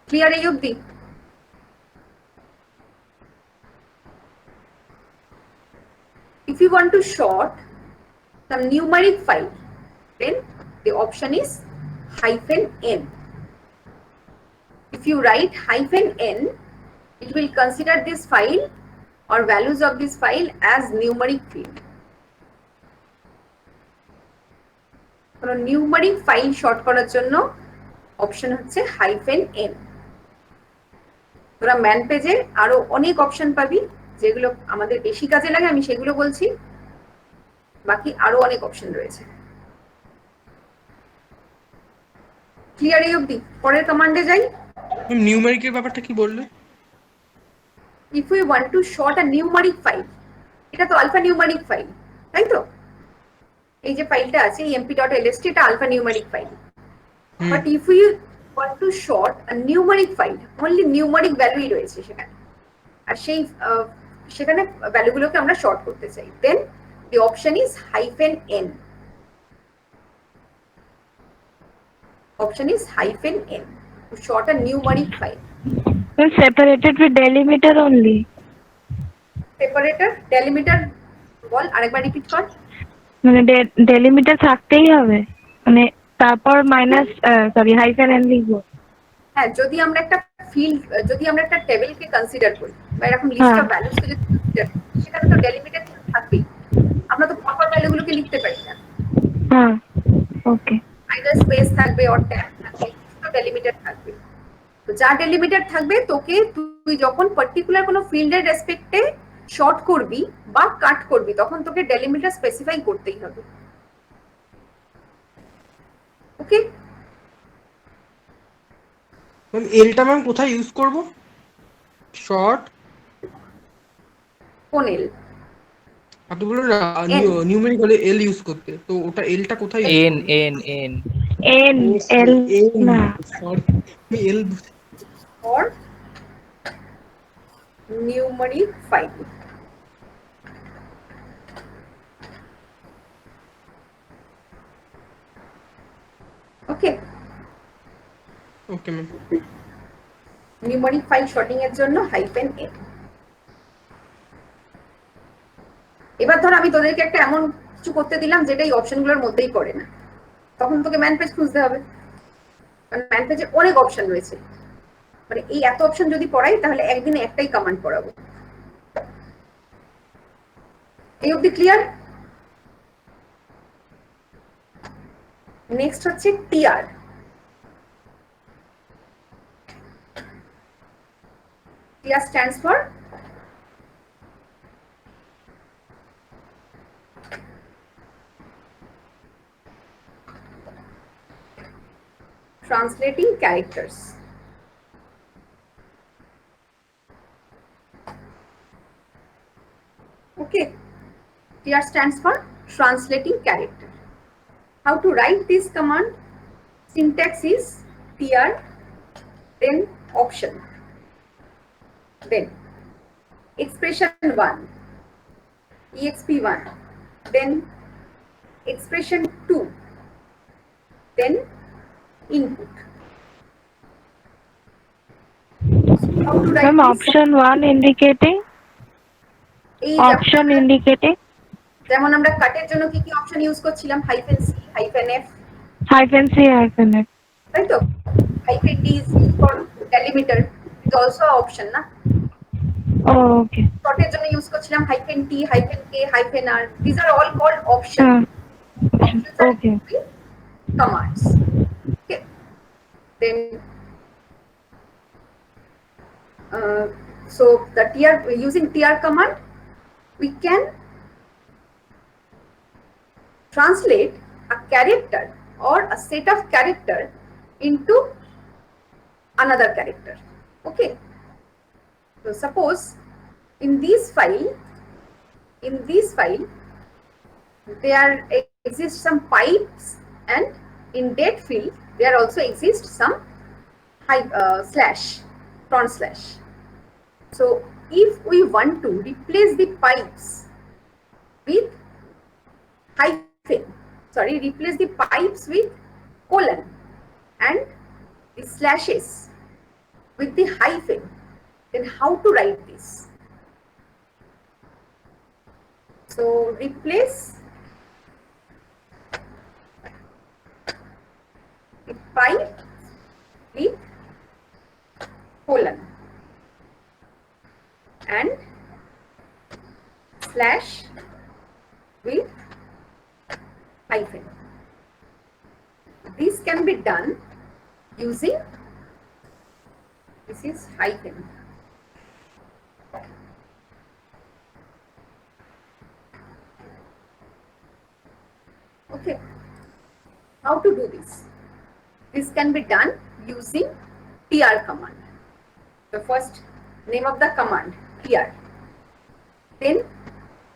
Clear এই অবধি? If you want to sort some numeric file, then the option is hyphen N. If you write hyphen N, it will consider this file or values of this file as numeric field. কোনো numeric file short করার জন্য option হচ্ছে hyphen N. তোরা man পেজে আরো অনেক option পাবি, যেগুলো আমাদের বেশি কাজে লাগে আমি সেগুলো বলছি, বাকি আরো অনেক অপশন রয়েছে। ক্লিয়ার এই অবধি? পরের কমান্ডে যাই। নিউমেরিকের ব্যাপারটা কি বললে? If we want to sort a numeric file, এটা তো আলফা নিউমেরিক ফাইল, তাই তো? এই যে ফাইলটা আছে emp.lst, এটা আলফা নিউমেরিক ফাইল। But if we want to sort a numeric file, only numeric ভ্যালুই রয়েছে সেখানে, আর সেখানে ভ্যালুগুলোকে আমরা শর্ট করতে চাই, then the option is hyphen N. Option is hyphen N to sort a numeric file. Separated with delimiter only. Separator, delimiter বল আরেকবার repeat কর। মানে delimiter থাকতেই হবে, মানে তারপর মাইনাস হাইফেন এন লিখবো। হ্যাঁ, যদি আমরা একটা ফিল্ড, যদি আমরা একটা টেবিলকে কনসিডার করি বা এরকম লিস্ট অফ ভ্যালুসকে যদি কনসিডার করি, সেখানে তো ডেলিমিটার থাকবেই। আমরা তো প্রপার ভ্যালুগুলোকে লিখতে পারি না। হ্যাঁ, ওকে। আইদার স্পেস থাকবে অর ট্যাব থাকবে, তো ডেলিমিটার থাকবে। তো যা ডেলিমিটার থাকবে, তোকে তুই যখন পার্টিকুলার কোনো ফিল্ডের রেসপেক্টে শর্ট করবি বা কাট করবি, তখন তোকে ডেলিমিটার স্পেসিফাই করতেই হবে। ওকে? ম্যাম এলটা ম্যাম কোথায় ইউজ করব? শর্ট কোন এল? আপনি বললেন নিউমেরিক হলে এল ইউজ করতে, তো ওটা এলটা কোথায়? N N N N L না sorry L or numeric file. Okay, okay ma'am. Numeric file sorting এর জন্য হাইফেন এন। এবার ধর আমি তোদেরকে একটা এমন কিছু করতে দিলাম যেটা এই অপশনগুলোর মধ্যেই পড়ে না, তখন তোকে ম্যান পেজ খুঁজতে হবে, কারণ ম্যান পেজে অনেক অপশন রয়েছে। মানে এই এত অপশন যদি পড়াই তাহলে একদিনে একটাই কমান্ড পড়াবো। এই অবধি ক্লিয়ার? নেক্সট হচ্ছে TR. TR stands for translating characters. Okay, TR stands for translating character. How to write this command? Syntax is TR, then option, then expression1, exp1, then expression2, then input. How to write Ma'am, this? option 1 indicating, এই option indicating, যেমন আমরা কাটের জন্য কি কি option use করছিলাম, hyphen C, hyphen F, hyphen C, hyphen F. তাই তো? Hyphen D is for delimiter, is also option না? Oh, okay. শর্টের জন্য ইউজ করছিলাম hyphen T, hyphen K, hyphen R. This are all called option. Okay. Commands. Okay. Then so the TR, using TR command we can translate a character or a set of character into another character. Okay, so suppose in this file there exists some pipes, and in date field there also exists some slash, front slash. So if we want to replace the pipes with replace the pipes with colon and the slashes with the hyphen, then how to write this? So replace the pipe with colon and slash with hyphen. This can be done using, this is hyphen. Okay, how to do this? This can be done using TR command. The first name of the command, TR. Then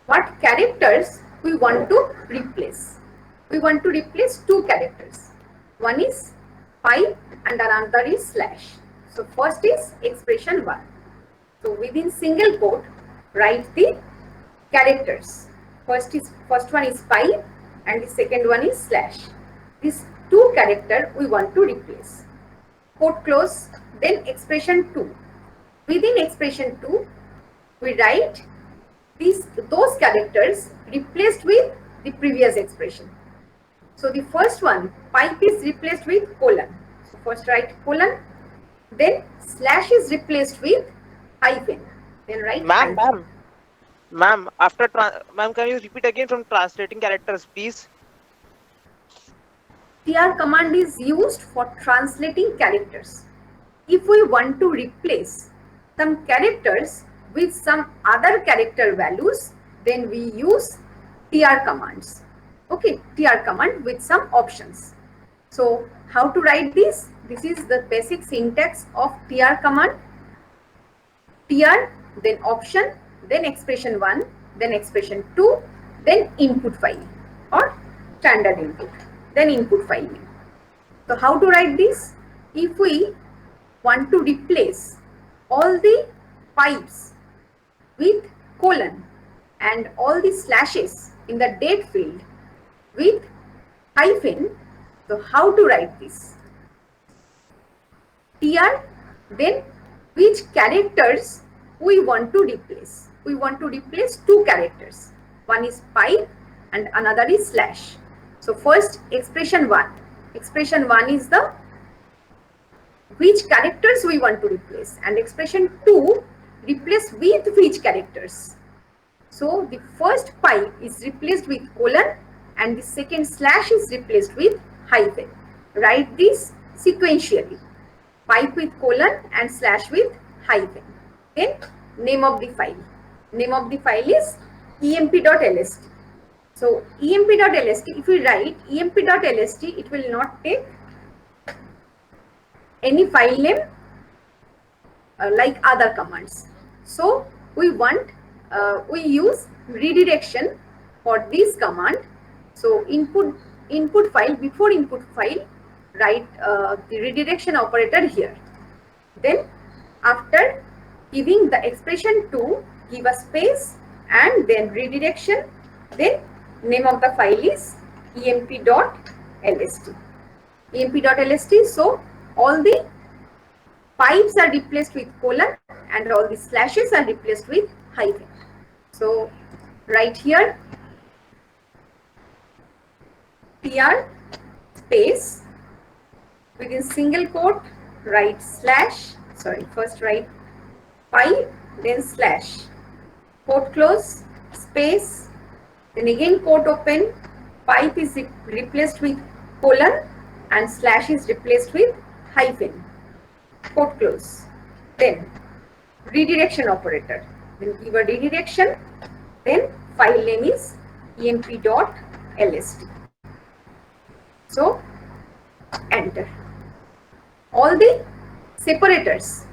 what characters we want to replace? We want to replace two characters. One is pipe and another is slash. So first is expression1. So within single quote, write the characters. First one is pipe and the second one is slash. These two characters we want to replace. Quote close, then expression2. Within expression2, we write those characters replaced with the previous expression. So the first one, pipe, is replaced with colon. So first write colon, then slash is replaced with hyphen. Then write hyphen. Ma'am, after ma'am, can you repeat again from translating characters, please? TR command is used for translating characters. If we want to replace some characters with some other character values, then we use TR commands. Okay, TR command with some options. So how to write this? This is the basic syntax of TR command. TR, then option, then expression1, then expression2, then input file or standard input, then input file. So how to write this? If we want to replace all the pipes with colon and all the slashes in the date field with hyphen, so how to write this? TR, then which characters we want to replace? We want to replace two characters. One is pipe and another is slash. So first expression 1. Expression 1 is the which characters we want to replace, and expression 2 replace with which characters. So the first pipe is replaced with colon and the second slash is replaced with hyphen. Write this sequentially. Pipe with colon and slash with hyphen. Then name of the file. Name of the file is emp.lst. So emp.lst, if we write emp.lst, it will not take any file name like other commands. So we use redirection for this command. So input file, before input file, write the redirection operator here. Then after giving the expression 2, give a space and then redirection. Then name of the file is emp.lst. emp.lst. So all the pipes are replaced with colon and all the slashes are replaced with hyphen. So right here tr space, within single quote write slash, sorry, first write pipe, then slash, quote close, space, then again quote open, pipe is replaced with colon and slash is replaced with hyphen, quote close. Then redirection operator, then give a redirection, then file name is emp.lst. So enter. All the separators,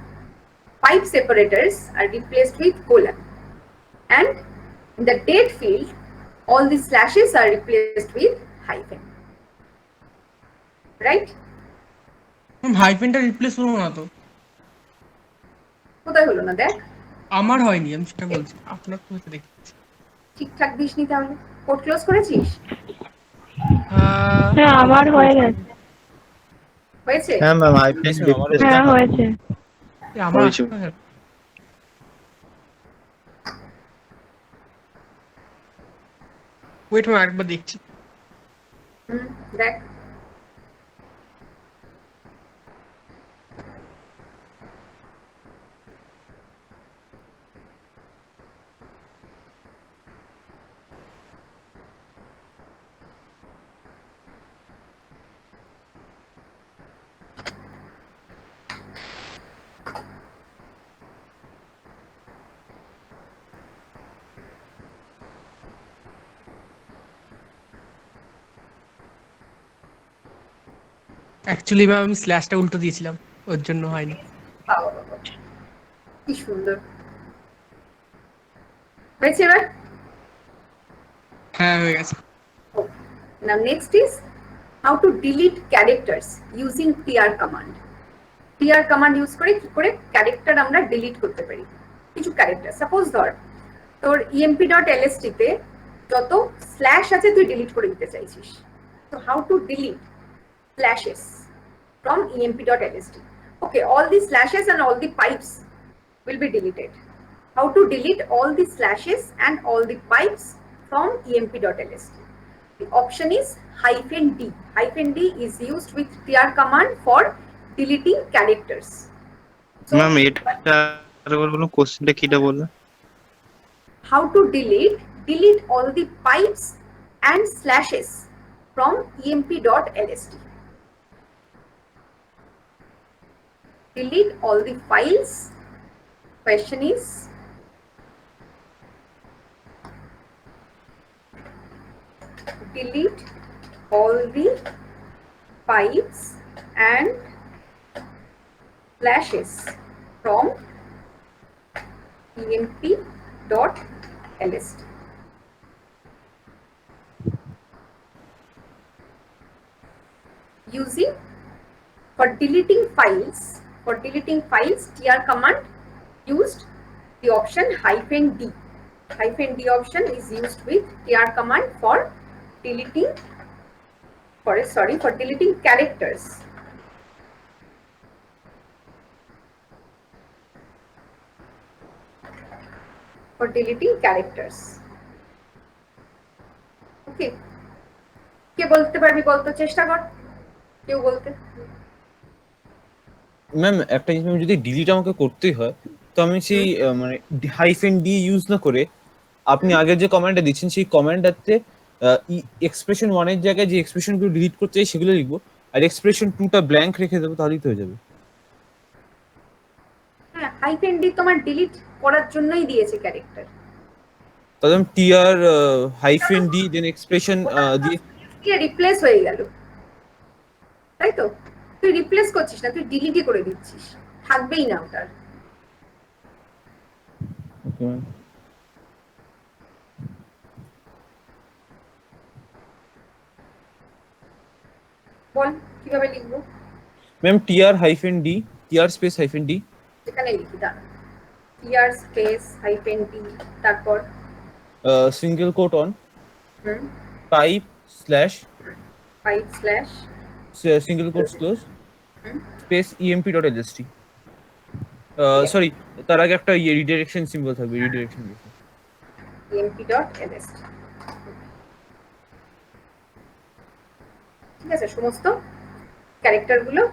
pipe separators are replaced with colon, and in the date field all the slashes are replaced with hyphen. Right? হাইফেনটা replace করবো না তো, কোথায় হলো না দেখ, আমার হয়নি, আমি সেটা বলছি, আপনার তো হয়তো দেখছি। ঠিকঠাক দিসনি তাহলে, কোড ক্লোজ করেছিস? হ্যাঁ আমার হয়ে গেছে। হয়েছে? হ্যাঁ ম্যাম হাইফেন হ্যাঁ হয়েছে। আমার ওয়েট আমি আরেকবার দেখছি। দেখ। অ্যাকচুয়ালি ম্যাম আমি স্ল্যাশটা উল্টো দিয়েছিলাম, ওর জন্য হয়নি। বাবা বাবা, কি সুন্দর হয়েছে এবার। হ্যাঁ হয়ে গেছে। Now next is how to delete characters using tr command. tr command use করে কি করে ক্যারেক্টার আমরা ডিলিট করতে পারি। কিছু ক্যারেক্টার, সাপোজ ধর তোর emp.lst তে যত স্ল্যাশ আছে তুই ডিলিট করে দিতে চাইছিস, তো how to delete slashes from emp.lst. Okay, all the slashes and all the pipes will be deleted. How to delete all the slashes and all the pipes from emp.lst? The option is -d. -d is used with tr command for deleting characters. So, ma'am এটা আরেকবার বলুন, কোশ্চেনটা কিটা বললেন? how to delete all the pipes and slashes from emp.lst. Delete all the files. Question is delete all the pipes and slashes from emp.lst. Using deleting files, tr command used the option -d. -d option is used with tr command for deleting for deleting characters. For deleting characters. Okay. কে বলতে পারবি বলতো, চেষ্টা কর কেউ বলতে। Ma'am একটা জিনিস যদি ডিলিট আমাকে করতেই হয় তো আমি সেই মানে হাইফেন ডি ইউজ না করে আপনি আগের যে কমেন্টটা দিচ্ছেন সেই কমেন্টটাতে এক্সপ্রেশন 1 এর জায়গায় যে এক্সপ্রেশন গুলো ডিলিট করতে চাই সেগুলো লিখবো, আর এক্সপ্রেশন 2টা ব্ল্যাঙ্ক রেখে দেবো, তাহলেই তো হয়ে যাবে। হ্যাঁ, হাইফেন ডি তোমার ডিলিট করার জন্যই দিয়েছে ক্যারেক্টার। তাহলে আমি টিআর হাইফেন ডি দেন এক্সপ্রেশন দিয়ে রিপ্লেস হয়ে গেল, তাই তো? তুই রিপ্লেস করছিস না, তুই ডিলিটই করে দিচ্ছিস, থাকবেই না ওটার। Okay ma'am. বল কিভাবে লিখবো? Ma'am TR hyphen D, TR space hyphen D, এখানে লিখি দাঁড়া, টিআর স্পেস হাইফেন ডি, তারপর single quote on type slash single quotes close space emp.lst। Sorry, তার আগে একটা রিডাইরেকশন সিম্বল থাকবে, রিডাইরেকশন emp.lst। ঠিক আছে, সমস্ত ক্যারেক্টার গুলো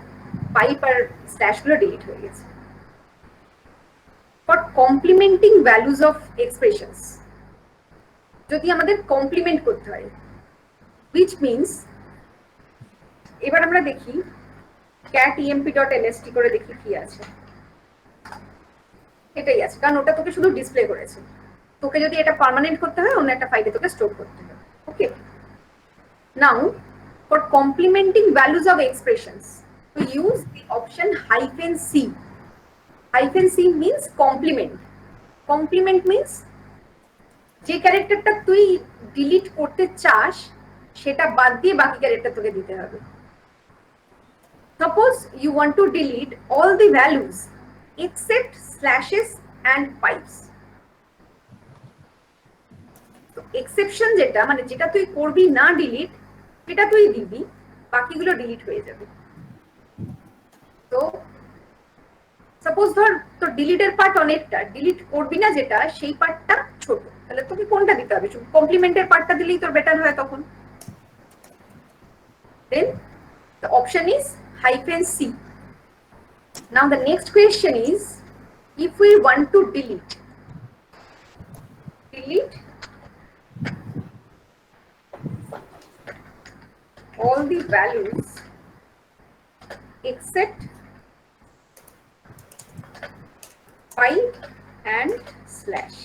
পাইপ আর স্ল্যাশ গুলো ডিলিট হয়ে গেছে। For complementing values of expressions, যদি আমাদের কমপ্লিমেন্ট করতে হয়, which means এবার আমরা দেখি cat emp.lst করে দেখি কি আছে। এটাই আছে, কারণ ওটা তোকে শুধু ডিসপ্লে করেছে। তোকে যদি এটা পার্মানেন্ট করতে হয় অন্য একটা ফাইলে তোকে স্টোর করতে হবে। ওকে, নাও for complementing values of expressions to use the option -c. -c means complement. Complement means যে ক্যারেক্টারটা তুই ডিলিট করতে চাস সেটা বাদ দিয়ে বাকি ক্যারেক্টার তোকে দিতে হবে। Suppose you want to delete all the values except slashes and pipes. তো এক্সেপশন যেটা মানে যেটা তুই করবি না ডিলিট, সেটা তুই দিবি, বাকিগুলো ডিলিট হয়ে যাবে। তো সাপোজ ধর তোর ডিলিটের পার্ট অনেকটা, ডিলিট করবি না যেটা সেই পার্টটা ছোট, তাহলে তোকে কোনটা দিতে হবে? কমপ্লিমেন্টের পার্টটা দিলেই তোর বেটার হয় তখন। Then the option is -c. Now the next question is, if we want to delete all the values except pipe and slash.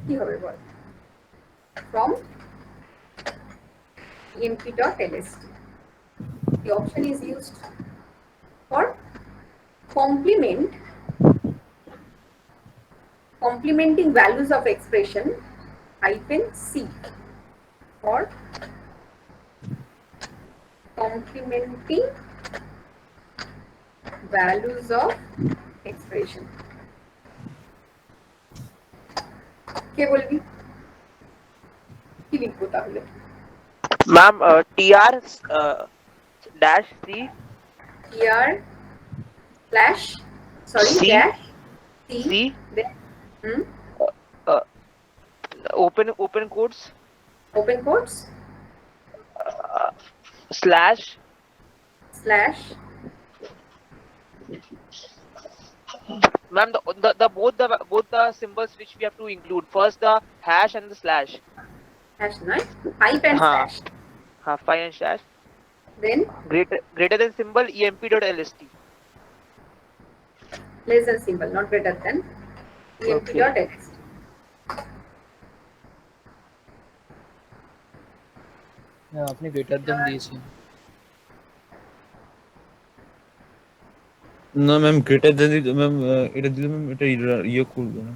কি হবে বল? From emp.lst. The option is used for complementing values of expression -c, for complementing values of expression. কে বলবি কি লিখবো তাহলে? Ma'am, tr dash c, tr slash sorry C. dash c, then open quotes, slash ma'am, both the symbols which we have to include. First the hash and the slash. hash, right? Pipe and slash. Phi and slash. Then Greater than symbol emp.lst. less than symbol, not greater than emp.lst. হ্যাঁ, আপনি better দেন দিয়েছেন। না ma'am greater than ma'am, এটা দিলে ma'am এটা ইয়ে করবে না।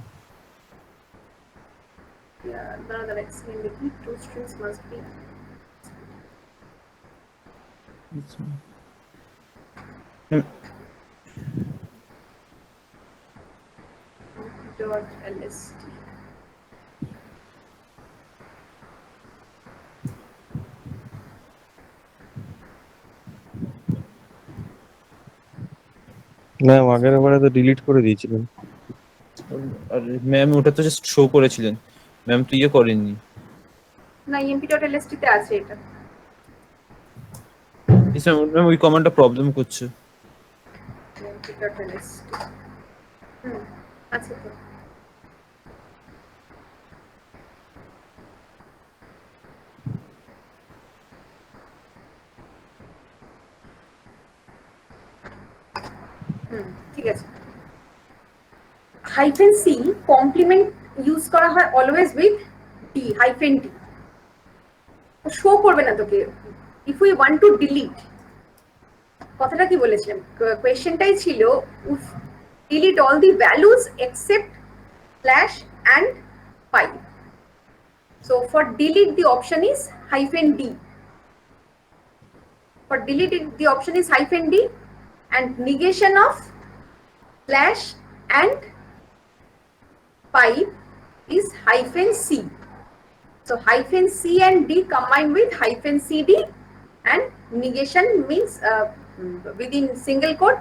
Excellently, two strings must be dot lst. Ma'am আগের বারে তো ডিলিট করে দিয়েছিলেন। আর ম্যাম ওটা তো জাস্ট শো করেছিলেন, ম্যাম তো ইয়ে করেননি। না, emp dot lst তে আছে এটা। ম্যাম ওই কমান্ডটা প্রবলেম করছে। emp dot lst আছে তো। ঠিক আছে। হাইফেন সি কমপ্লিমেন্ট ইউজ করা হয় always with D, hyphen D. Show করবে না তোকে। If we want to delete, কথাটা কি বলেছিলাম, কোয়েশ্চেনটাই ছিল delete all the values except slash and 5. So for delete the option is hyphen D. For delete it, the option is hyphen D, and negation of slash and 5 is hyphen C. So hyphen C and D combined with hyphen CD, and negation means within single quote,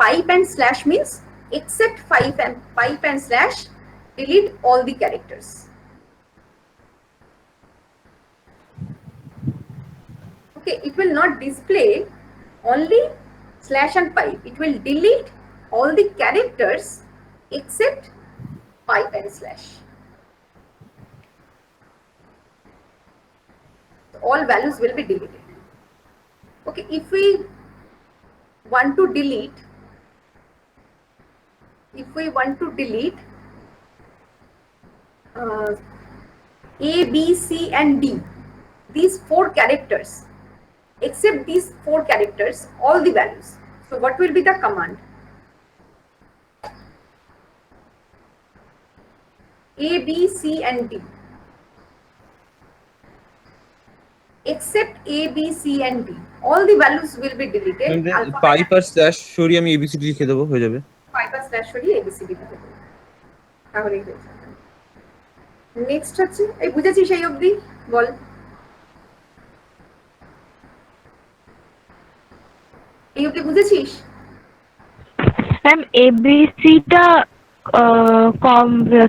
pipe and slash means except pipe and slash, delete all the characters. Okay, it will not display only slash and pipe. It will delete all the characters except pipe and slash. All values will be deleted. Okay, if we want to delete, A, B, C and D, these 4 characters, except these 4 characters, all the values. So what will be the command? A, B, C and D, except A, B, C and D, all the values will be deleted. Pipe আর slash সরিয়ে আমি ABCD লিখে দেবো, হয়ে যাবে। Pipe আর slash সরিয়ে ABCD লিখে দেবো, তাহলেই হয়ে যাবে। নেক্সট হচ্ছে, এই বুঝেছিস এই অবধি? বল। এই অবধি বুঝেছিস? ম্যাম ABC টা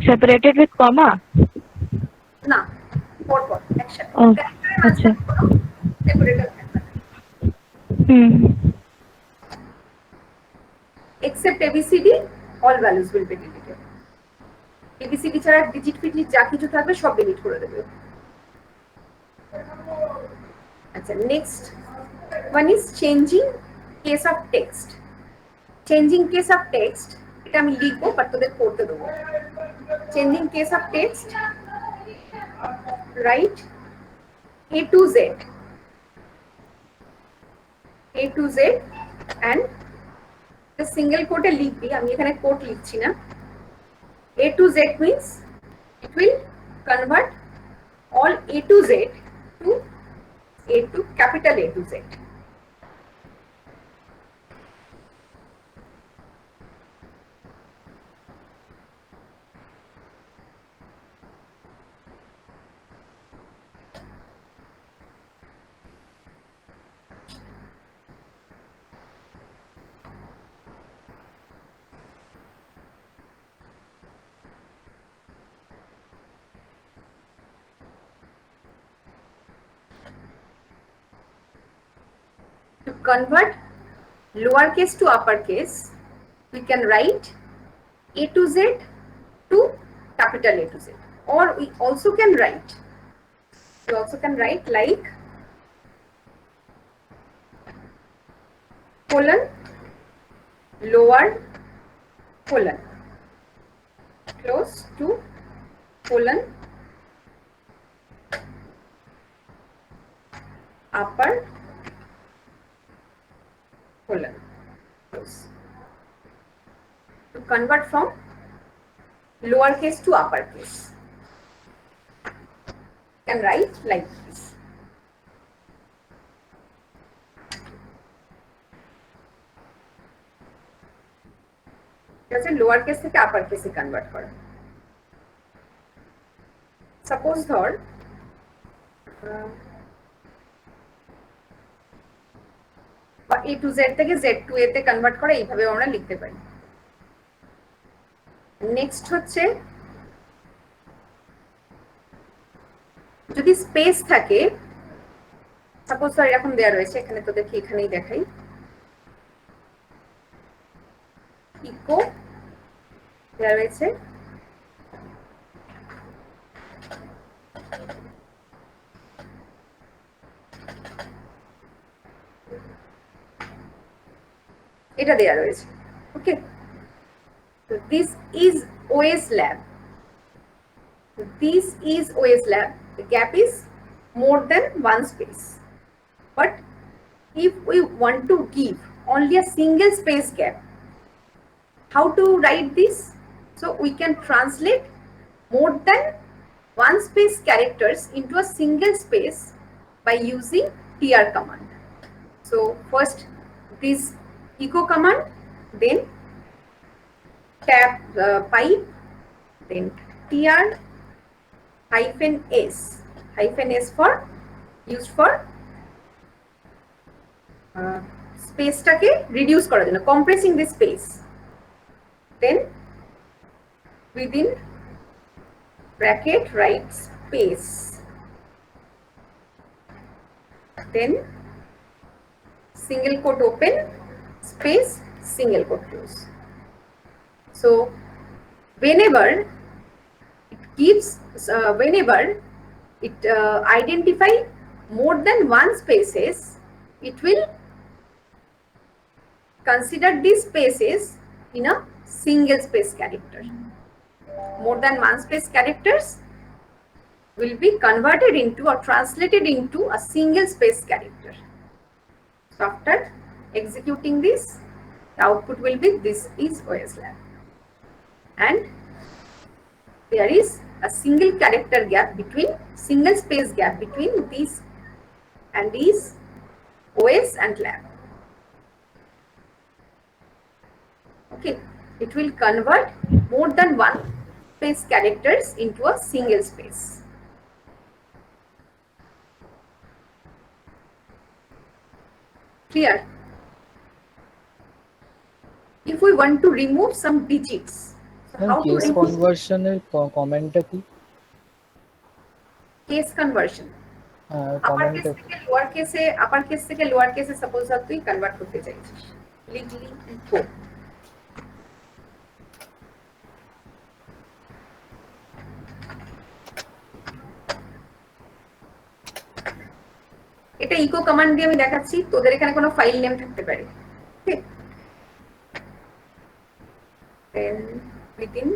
separated with comma? না, পরপর একসাথে। ও আচ্ছা। সেপারেটর থাকবে না। Except ABCD, all values will be deleted. ABCD ছাড়া ডিজিট ফিজিট যা কিছু থাকবে সব ডিলিট করে দেবে। আচ্ছা, next one is changing case of text. Changing case of text, এটা আমি লিখবো বাট তোদের পড়তে দেবো। Changing case of text, right A to Z, A to Z and the single quote এ লিখবি, আমি এখানে কোট লিখছি না। A to Z means it will convert all A to Z to capital A to Z. To convert lowercase to uppercase, we can write A to Z to capital A to Z, or we also can write like colon, lower colon, close to colon, upper colon, close. To convert from lowercase to uppercase. can write like this. এটা lower case থেকে আপার কেসে convert করা। Suppose ধর বা এ to Z থেকে Z two এ তে convert করে এইভাবে আমরা লিখতে পারি। নেক্সট হচ্ছে যদি স্পেস থাকে, সাপোজ ধর এরকম দেওয়া রয়েছে, এখানে তো দেখি এখানেই দেখাই, ইকো দেওয়া রয়েছে, এটা দেওয়া রয়েছে। Okay, this is OS lab, this is OS lab. The gap is more than one space. But if we want to give only a single space gap, how to write this? So we can translate more than one space characters into a single space by using tr command. So first this echo command, then tab pipe, then tr hyphen s for used for স্পেসটাকে reduce করার জন্য, compressing the space. Then within bracket write space, then single quote open space single quote close. So whenever it identify more than one spaces, it will consider these spaces in a single space character. More than one space characters will be converted into or translated into a single space character. So after executing this, the output will be this is OS lab, and there is a single character gap between, single space gap between these and these OS and lab. Okay, it will convert more than one space characters into a single space. Clear? If we want to remove some digits, so how to case remove কনভার্সনের কমেন্টটা কি? case conversion? Upper case কমেন্টটা থেকে lower কেসে, upper case থেকে lower কেসে suppose ধর তুই convert করতে চাইছিস, লিখলি ইকো, এটা ইকো কমান্ড দিয়ে আমি দেখাচ্ছি, তোদের এখানে কোনো ফাইল নেম থাকতে পারে। Then within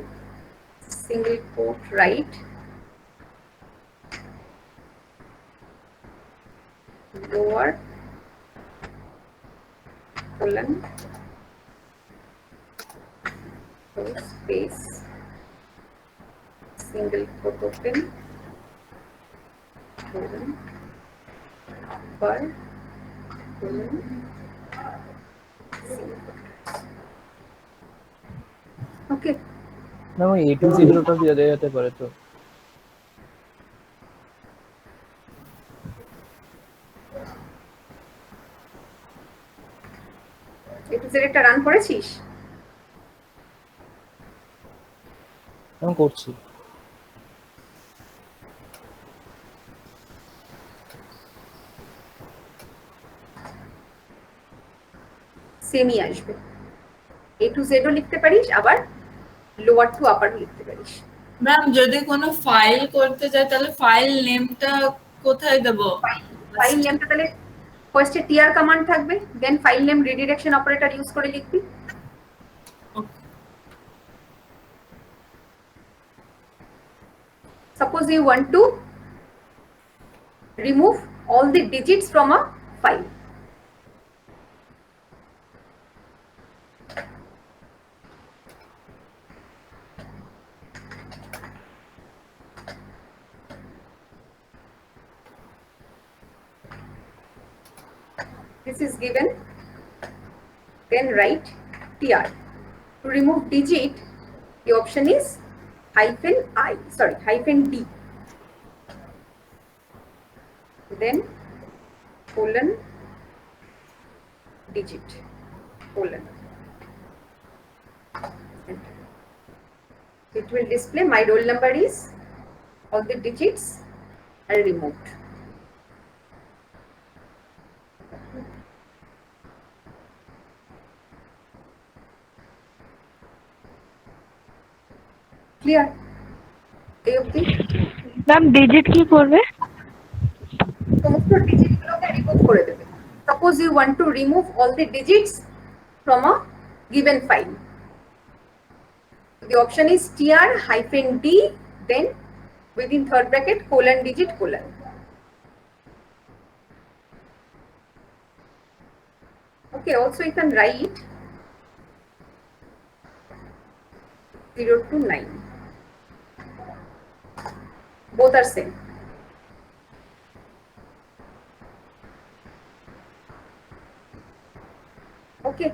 single quote write lower colon space single quote open colon upper colon single quote. ওকে, না ওই এ টু জিরোটা দিয়ে দেওয়া যেতে পারে তো। একটু একটা রান করেছিস? আমি করছি। সেমই আসবে, এ টু জেডও লিখতে পারিস, আবার লোয়ার টু আপার লিখতে পারিস। ম্যাম যদি কোনো ফাইল করতে চাই তাহলে ফাইল নেমটা কোথায় দেব? ফাইল নেমটা তাহলে ফার্স্টে টিআর কমান্ড থাকবে, then file name redirection operator use করে লিখবি। Suppose you want to remove all the digits from a file. digits is given, then write TR. To remove digit, the option is hyphen D. Then colon digit, colon. Enter. It will display my roll number is, all the digits are removed. Clear? এই অবধি ma'am digit কি করবে? সমস্ত ডিজিটগুলোকে remove করে দেবে। Suppose you want to remove all the digits from a given file. The option is tr hyphen d, then within third bracket colon digit colon. Okay, also you can write 0 to 9. Both are same. Okay.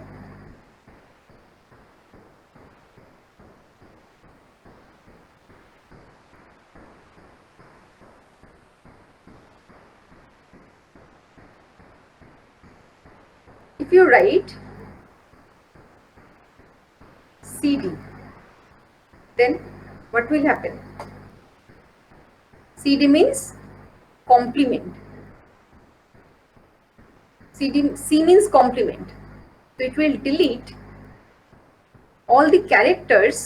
If you write CD, then what will happen? CD means complement. C means complement. So it will delete all the characters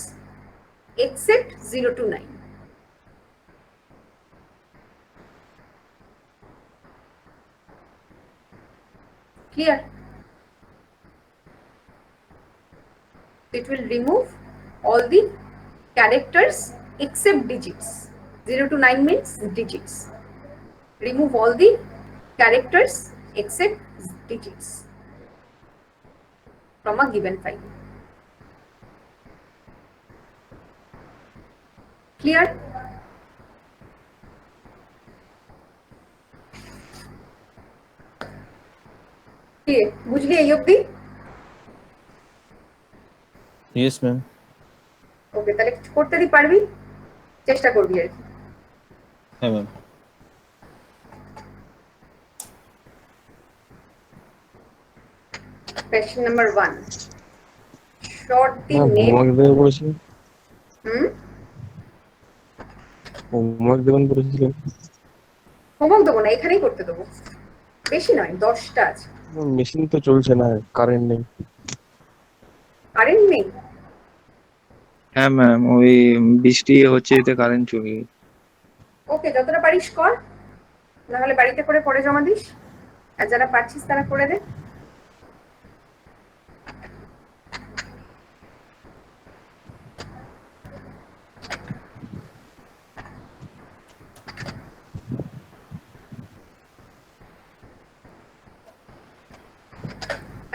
except 0 to 9. Clear? It will remove all the characters except digits. 0 to 9 means digits. Remove all the characters except digits from a given file. Clear? Clear? বুঝলি এই অবধি? Yes ma'am. ওকে, তাহলে করতে দি পারবি? চেষ্টা করবি আর কি। হ্যাঁ ma'am. Question number 1. Short the name. Homework দেবে বলেছিলেন, হোমওয়ার্ক দেবেন বলেছিলেন। হোমওয়ার্ক দেবো না, এখানেই করতে দেবো, বেশি নয়, 10টা আছে। মেশিন তো চলছে না, কারেন্ট নেই। কারেন্ট নেই? হ্যাঁ ম্যাম, ওই বৃষ্টি হচ্ছে, এতে কারেন্ট চলে গেছে। ওকে, যতটা পারিস কর, নাহলে বাড়িতে করে পরে জমা দিস, আর যারা পারছিস তারা করে দে।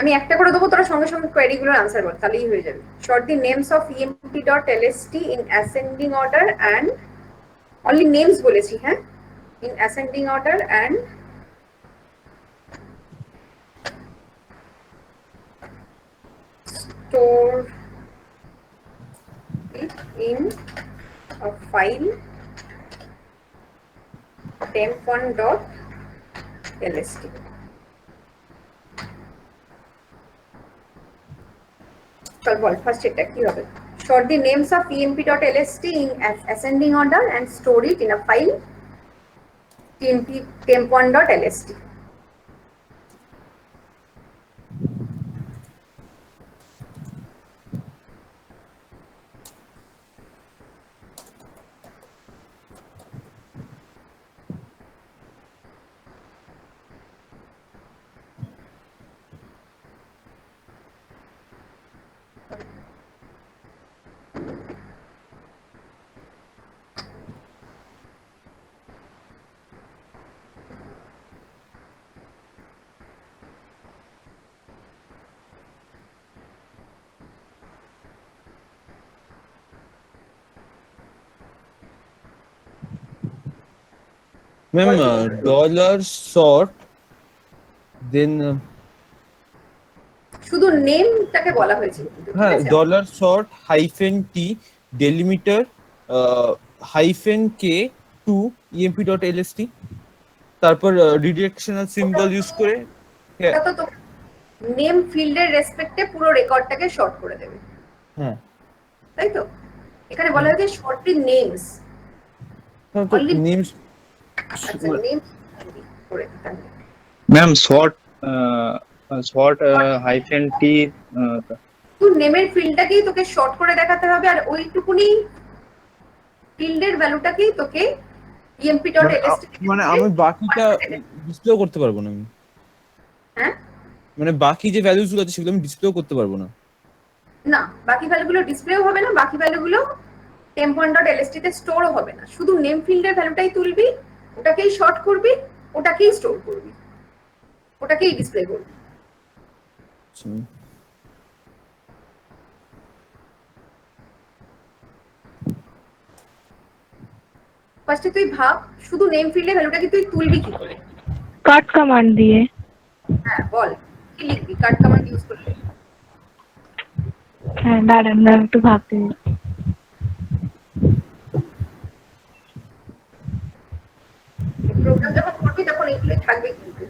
আমি একটা করে দেবো, তোরা সঙ্গে সঙ্গে কোয়েরিগুলোর আনসার বল, তাহলেই হয়ে যাবে। Short the names of emp.lst in ascending order and, only names বলেছি, হ্যাঁ, in ascending order and store it in a file temp1.lst. চল বল, ফার্স্ট এটা কি হবে? Short the names of emp.lst in ascending order and store it in a file temp1.lst. Ma'am, dollar sort, then নেমটাকে বলা হয়েছে কিন্তু, ঠিক হ্যাঁ, আছে? Dollar sort hyphen T delimiter hyphen K two EMP dot LST, তারপর রিডিরেকশনাল সিম্বল ইউজ করে। হ্যাঁ এটা তো নেম ফিল্ডের রেসপেক্টে পুরো রেকর্ডটাকে শর্ট করে দেবে, হ্যাঁ, তাই তো? এখানে বলা হয়েছে শর্টলি নেমস, Only- নেমস আচ্ছা নেমস করে তাহলে ম্যাম শর্ট হাইফেন টি তুই নেমের ফিল্ডটাকেই তোকে শর্ট করে দেখাতে হবে, আর ওইটুকুনি ফিল্ডের ভ্যালুটাকেই তোকে emp.lst মানে আমি বাকিটা ডিসপ্লেও করতে পারবো না আমি। হ্যাঁ মানে বাকি যে ভ্যালুস গুলো আছে সেগুলো আমি ডিসপ্লেও করতে পারবো না। না, বাকি ভ্যালুগুলো ডিসপ্লেও হবে না, বাকি ভ্যালুগুলো temp1.lst তে স্টোরও হবে না, শুধু নেম ফিল্ডের ভ্যালুটাই তুলবি, ওটাকেই শর্ট করবি, ওটাকেই স্টোর করবি, ওটাকেই ডিসপ্লে করবি। ফার্স্টে তুই ভাব শুধু নেম ফিল্ডের ভ্যালুটাকে তুই তুলবি কি করে? কাট কমান্ড দিয়ে। হ্যাঁ বল, কি লিখবি কাট কমান্ড ইউজ করলে? হ্যাঁ দাঁড়ান না একটু ভাবতে দিন। প্রোগ্রাম যখন করবি তখন এগুলো থাকবে কিন্তু।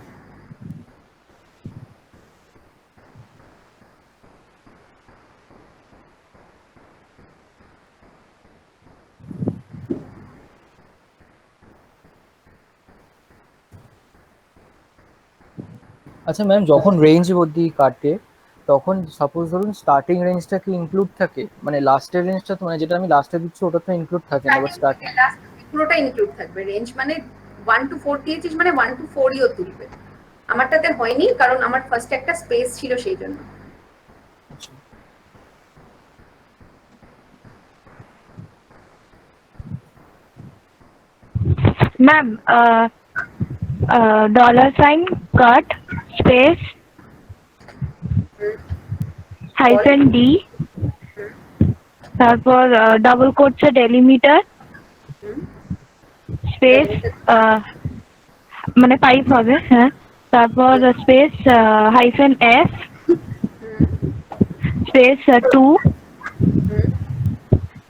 আচ্ছা ম্যাম, যখন রেঞ্জ অবধি কাটে তখন সাপোজ ধরুন স্টার্টিং রেঞ্জটা কি ইনক্লুড থাকে, মানে লাস্টের রেঞ্জটা তো মানে যেটা আমি লাস্টে দিচ্ছি ওটা তো ইনক্লুড থাকে না, বাট স্টার্টিং পুরোটা ইনক্লুড থাকবে। রেঞ্জ মানে 1 to 4 দিয়েছিস মানে 1 to 4ই ও তুলবে। আমারটাতে হয়নি কারণ আমার ফার্স্টে একটা স্পেস ছিল সেই জন্য। ম্যাম $sign কাট স্পেস হাইফেন ডি, তারপর ডাবল কোটসে ডেলিমিটার স্পেস মানে পাইপ হবে, হ্যাঁ, তারপর স্পেস হাইফেন এফ স্পেস 2,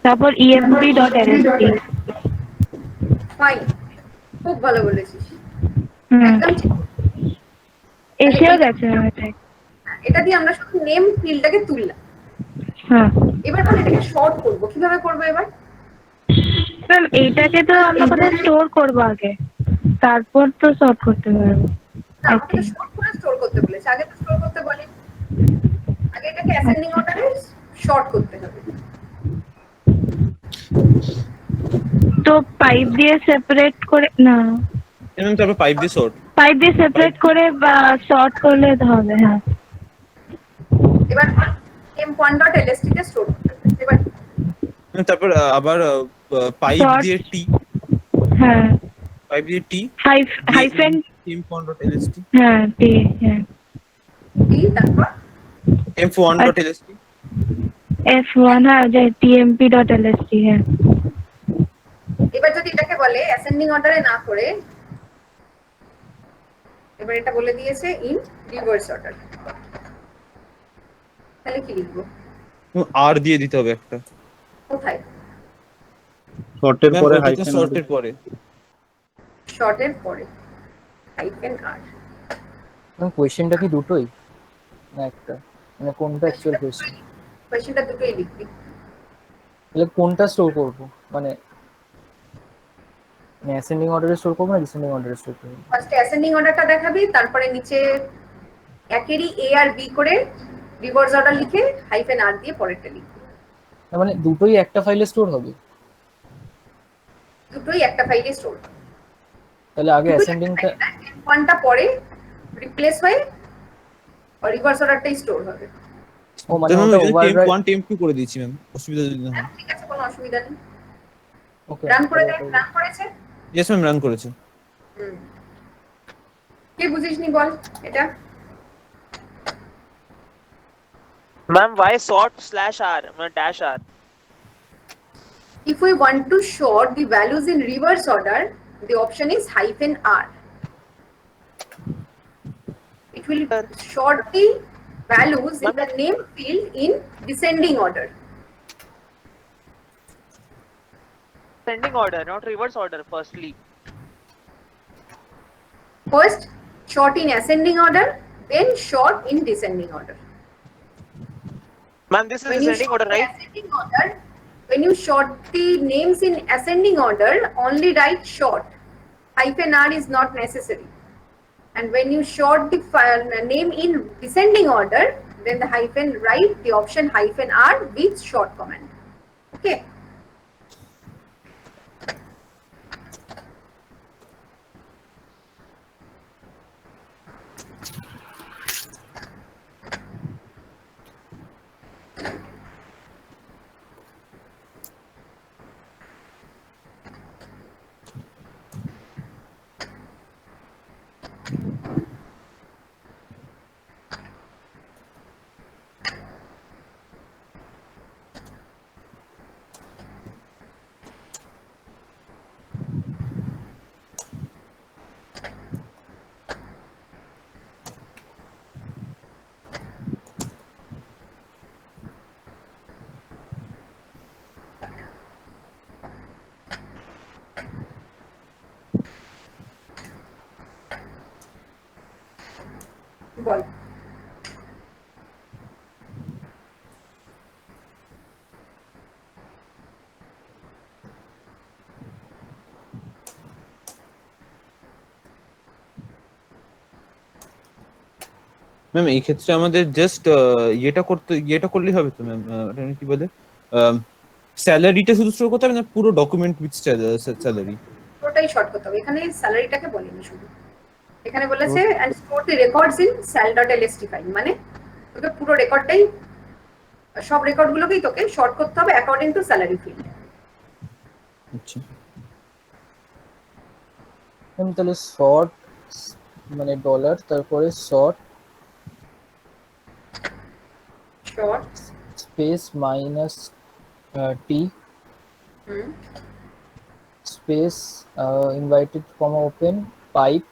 তারপর emp.lst। ফাইন, খুব ভালো বলেছিস, হুম, একদম ঠিক। এসেও গেছে এটাই। এটা দিয়ে আমরা শুধু নেম ফিল্ডটাকে তুললাম। হ্যাঁ এবার বল এটাকে শর্ট করব, কিভাবে করব এবার? ম্যাম এইটাকে তো আমরা কোথায় স্টোর করবো আগে, তারপর তো সর্ট করতে পারবো। না, আমাকে তো শর্ট করে স্টোর করতে বলেছে, আগে তো স্টোর করতে বলে। আগে এটাকে অ্যাসেন্ডিং অর্ডারে শর্ট করতে হবে। তো পাইপ দিয়ে সেপারেট করে না, এবং তারপর পাইপ দিয়ে শর্ট। পাইপ দিয়ে সেপারেট করে বা সর্ট করলে হবে। হ্যাঁ এবার temp1.lst তে স্টোর করতে হবে। এবার তারপর আবার পাইপ Short. দিয়ে টি, হ্যাঁ পাইপ দিয়ে টি হাইফেন temp1.lst, হ্যাঁ টি, হ্যাঁ কি তারপর temp1.lst। F1, হ্যাঁ যে tmp.lst। হ্যাঁ এবার যদি এটাকে বলে অ্যাসেন্ডিং অর্ডারে না করে, এবার এটা বলে দিয়েছে ইন রিভার্স অর্ডার, তাহলে কি লিখবো? আর দিয়ে দিতে হবে একটা, কোথায়? শর্টের পরে হাইফেন শর্টের পরে। শর্টের পরে হাইফেন আর। কোয়েশ্চেনটা কি দুটোই না একটা, মানে কোনটা অ্যাকচুয়াল কোয়েশ্চেন? কোয়েশ্চেনটা দুটোই লিখবি। তাহলে কোনটা স্টোর করবো, মানে অ্যাসেন্ডিং অর্ডারে স্টোর করবো না ডিসেন্ডিং অর্ডারে স্টোর করবো? ফার্স্টে অ্যাসেন্ডিং অর্ডারটা দেখাবি, তারপরে নিচে একেরই এ আর বি করে রিভার্স অর্ডার লিখে হাইফেন আর দিয়ে পরেরটা লিখবি। না মানে দুটোই একটা ফাইলে স্টোর হবে? দুটোই একটা ফাইলে স্টোর। তাহলে আগে অ্যাসেন্ডিংটা, ওয়ানটা পরে রিপ্লেস হয়ে রিভার্স অর্ডারটাই স্টোর হবে। ও মানে ওটা ওভাররাইট। temp1 temp2 করে দিয়েছি ম্যাম, অসুবিধা যদি না হয়। ঠিক আছে, কোনো অসুবিধা নেই। ওকে রান করে দেখ, রান করেছে। ইয়েস ম্যাম, রান করেছে। কে বুঝিসনি বল এটা? Ma'am, why sort /r, dash r? If we want to sort the values in reverse order, the option is -r. It will sort the values in the name field in descending order. Ascending order, not reverse order. Firstly, First, sort in ascending order, then sort in descending order. ma'am, this is When you ascending sort order, in right? ascending order, when you sort the names in ascending order, only write short. Hyphen R is not necessary. And when you sort the file name in descending order, then the hyphen write the option hyphen R with short command. Okay. Ball ma'am এই ক্ষেত্রে আমাদের just ইয়েটা করলেই হবে তো ma'am, কি বলে, স্যালারিটা শুধু শো করতে হবে না পুরো ডকুমেন্ট উইথ স্যালারি? পুরোটাই শর্ট করতে হবে। এখানে স্যালারিটাকে বলিনি শুধু, এখানে বলেছে and store the records in sal.lst file, মানে তোকে পুরো রেকর্ডটাই, সব রেকর্ডগুলোকেই তোকে শর্ট করতে হবে অ্যাকর্ডিং টু স্যালারি ফিল্ড। আচ্ছা ম্যাম তাহলে শর্ট মানে ডলার, তারপরে sort sort space minus T space invited comma open pipe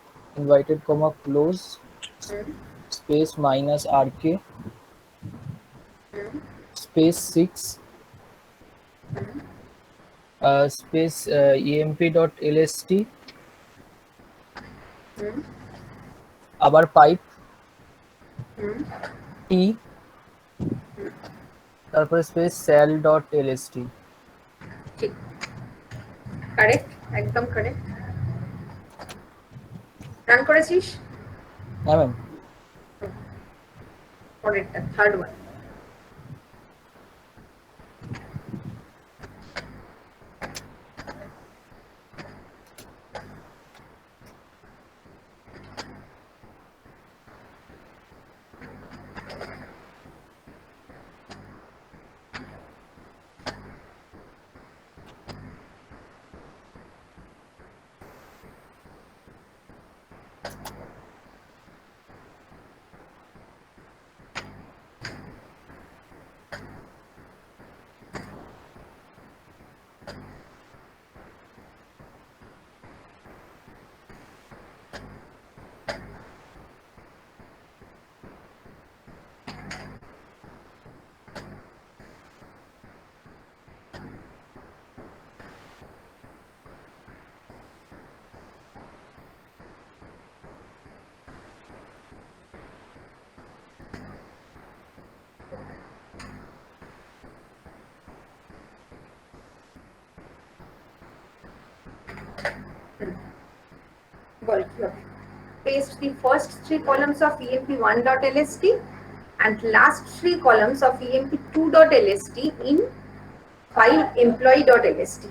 invited comma close space minus R K space 6 space emp.lst আবার পাইপ টি তারপরে স্পেস sal.lst। ঠিক, correct, একদম correct. Run করেছিস? হ্যাঁ ম্যাম। পরেরটা থার্ড ওয়ান। বল কি হবে? Paste the first 3 columns of emp1.lst and last 3 columns of emp2.lst in file employee.lst.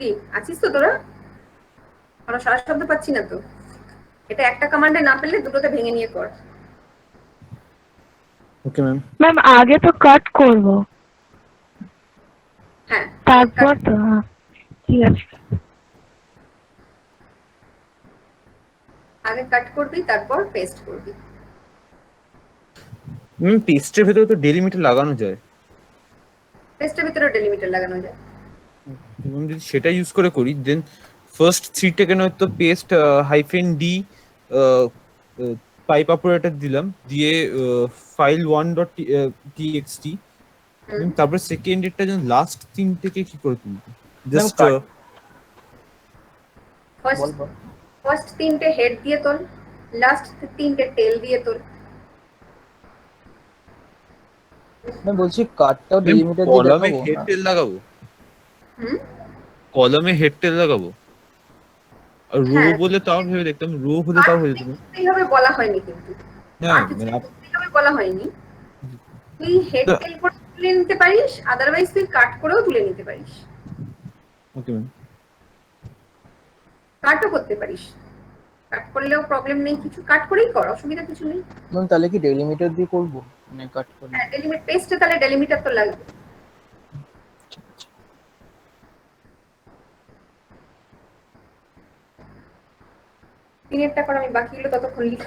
কি আছিস তো তোরা? কোনো সারা শব্দ পাচ্ছি না তো। এটা একটা কমান্ডে না পেলে দুটোতে ভেঙে নিয়ে কর। Okay ma'am. ম্যাম আগে তো কাট করব, হ্যাঁ, তারপর তো ঠিক আছে। আগে কাট করবি তারপর পেস্ট করবি। ম্যাম পেস্টের ভেতরে তো ডেলিমিটার লাগানো যায়। পেস্টের ভিতরে ডেলিমিটার লাগানো যায়। এবং যদি সেটা ইউজ করে করি দেন ফার্স্ট 3 টেকে নয়তো paste hyphen D pipe operator দিলাম, দিয়ে ফাইল 1.txt, তারপর সেকেন্ড এরটা যেন লাস্ট 3 থেকে কি করে তুলবো জাস্ট ফার্স্ট তিনটে হেড দিয়ে তোল, লাস্ট তিনটে টেল দিয়ে তোল। আমি বলছি কাটটাও ডেলিমিটার দিয়ে কলামে দেখাবো হেড না? টেল লাগাবো, হুম, কলামে হেড টেল লাগাবো। আর রো হ্যাঁ। বলে তাও ভেবে দেখতাম, রো হলে তাও হয়ে যেত। এইভাবে বলা হয়নি কিন্তু, হ্যাঁ মানে এইভাবে বলা হয়নি। তুই হেড তো- টেল করে তুলে নিতে পারিস, আদারওয়াইজ তুই কাট করেও তুলে নিতে পারিস, ওকে ম্যাম। কাটও করতে পারিস। কাট করলেও প্রবলেম নেই কিছু, কাট করেই কর, অসুবিধা কিছু নেই। ম্যাম তাহলে কি ডেলিমিটার দিয়ে করবো মানে কাট করে? হ্যাঁ, ডেলিমিট পেস্টে তাহলে ডেলিমিটার তো লাগবে। তিনেরটা কর, আমি বাকিগুলো ততক্ষণ লিখ।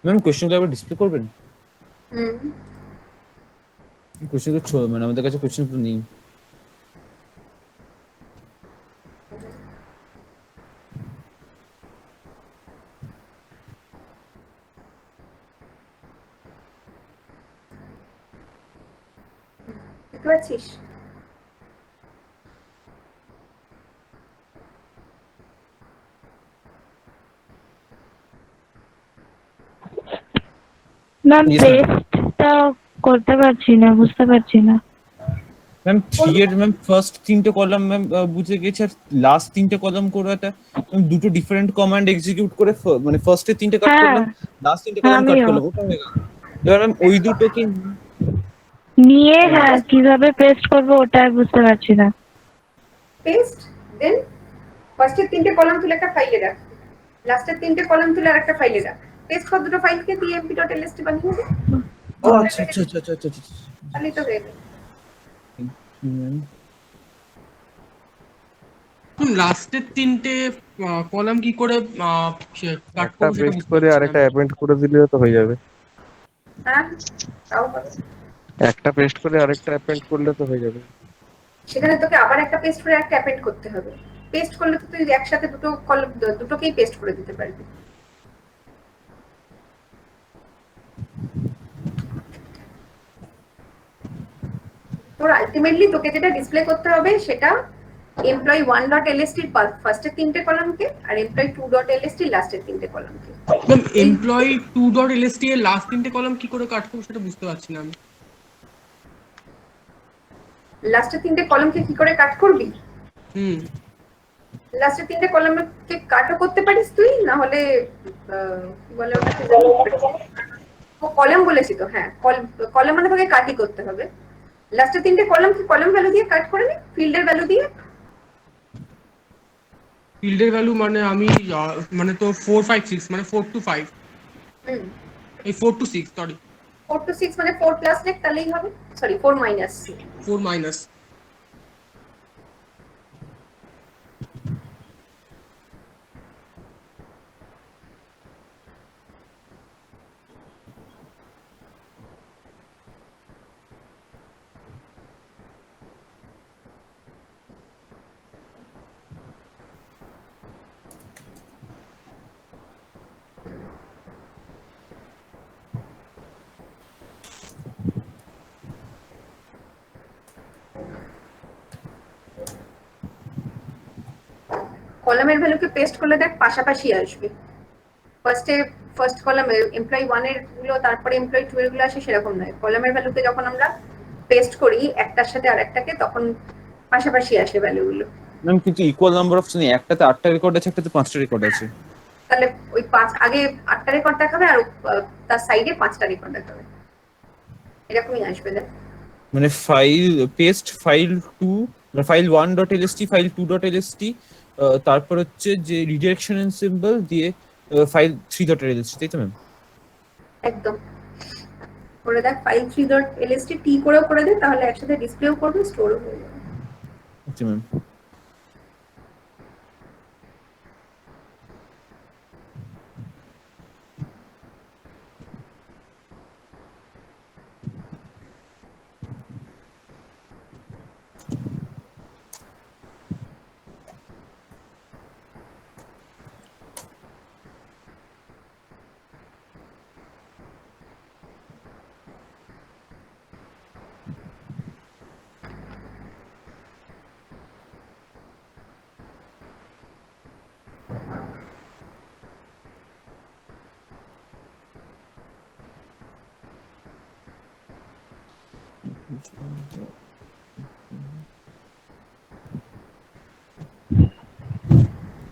ম্যাম কোশ্চেনটা আবার ডিসপ্লে করবেন? হুম, কোশ্চেন তো মানে আমাদের কাছে কোশ্চেন তো নেই। দেখতে পাচ্ছিস? Ma'am Yes, ma'am. পেস্টটা করতে পারছি না, বুঝতে পারছি না। ম্যাম 3 এর ম্যাম ফার্স্ট 3টে কলাম ম্যাম বুঝে গেছি, আর লাস্ট 3টে কলাম করাটা দুটো ডিফারেন্ট কমান্ড এক্সিকিউট করে মানে ফার্স্টে 3টে কাট হ্যাঁ, করলাম, লাস্ট 3টে কলাম কাট আমিও করলাম, ওটা হয়ে গেল। এবার ম্যাম ওই দুটোকে নিয়ে হ্যাঁ কিভাবে পেস্ট করবো ওটা বুঝতে পারছি না। পেস্ট, দেন ফার্স্টের 3টে কলাম তুলে একটা ফাইলে রাখ, লাস্টের 3টে কলাম তুলে আর একটা ফাইলে রাখ। পেস্ট কর দুটো ফাইলকে দিয়ে emp.lst বানিয়ে দে। ও আচ্ছা আচ্ছা আচ্ছা আচ্ছা আচ্ছা আচ্ছা। তাহলেই তো হয়ে গেল। ম্যাম লাস্টের তিনটে কলাম কি করে কাট একটা করবো সেটা পেস্ট বুঝতে করে পারছি না আরেকটা আমি। অ্যাপেন্ড করে দিলেও তো হয়ে যাবে। হ্যাঁ, তাও হবে। একটা পেস্ট করে আরেকটা অ্যাপেন্ড করলে তো হয়ে যাবে। সেখানে তোকে আবার একটা পেস্ট করে একটা অ্যাপেন্ড করতে হবে। পেস্ট করলে তো তুই একসাথে দুটো কলাম দুটোকেই পেস্ট করে দিতে পারবি। তোর আলটিমেটলি তোকে যেটা ডিসপ্লে করতে হবে সেটা employee1.lst এর ফার্স্টের 3টে কলামকে আর employee2.lst এর লাস্টের 3টে কলামকে। ম্যাম এমপ্লয়ি 2.lst এর লাস্ট তিনটে কলাম কি করে কাট করবো সেটা বুঝতে পারছি না আমি। লাস্টের 3টে কলামকে কি করে কাট করবি? হুম, লাস্টের 3টে কলামকে কাটও করতে পারিস তুই, না হলে কি বলে ওটাকে, ও কলাম বলেছি তো, হ্যাঁ কলাম মানে তোকে কাটই করতে হবে। লাস্টের 3টে কলামকে কলাম ভ্যালু দিয়ে কাট করে নে, ফিল্ডের ভ্যালু দিয়ে। ফিল্ডের ভ্যালু মানে আমি মানে তো 456 মানে 4 to 5 হুম, এই 4 to 6 সরি 4 to 6 মানে 4 প্লাস লেখ তাহলেই হবে, সরি 4 মাইনাস। 4 মাইনাস। কলামের ভ্যালুকে পেস্ট করলে দেখ পাশাপাশি আসবে। ফার্স্ট কলামে employee1 এর গুলো তারপরে employee2 এর গুলো আসে সেরকম নয়। কলামের ভ্যালুকে যখন আমরা পেস্ট করি একটার সাথে আরেকটাকে তখন পাশাপাশি আসে ভ্যালুগুলো। ম্যাম কিন্তু ইকুয়াল নাম্বার অফ নেই, একটাতে 8টা রেকর্ড আছে, একটাতে 5টা রেকর্ড আছে। তাহলে ওই আগে 8টা রেকর্ড দেখাবে আর তার সাইডে 5টা রেকর্ড দেখাবে, এরকমই আসবে দেখ। মানে file paste file 2 file 1.lst file 2.lst, তারপর হচ্ছে যে রিডাইরেকশন এন্ড সিম্বল দিয়ে ফাইল 3.lst, তাই তো ম্যাম? একদম করে দেখ, ফাইল 3.lst টি করেও করে দে, তাহলে একসাথে ডিসপ্লেও করবে স্টোরও হয়ে যাবে। আচ্ছা ম্যাম।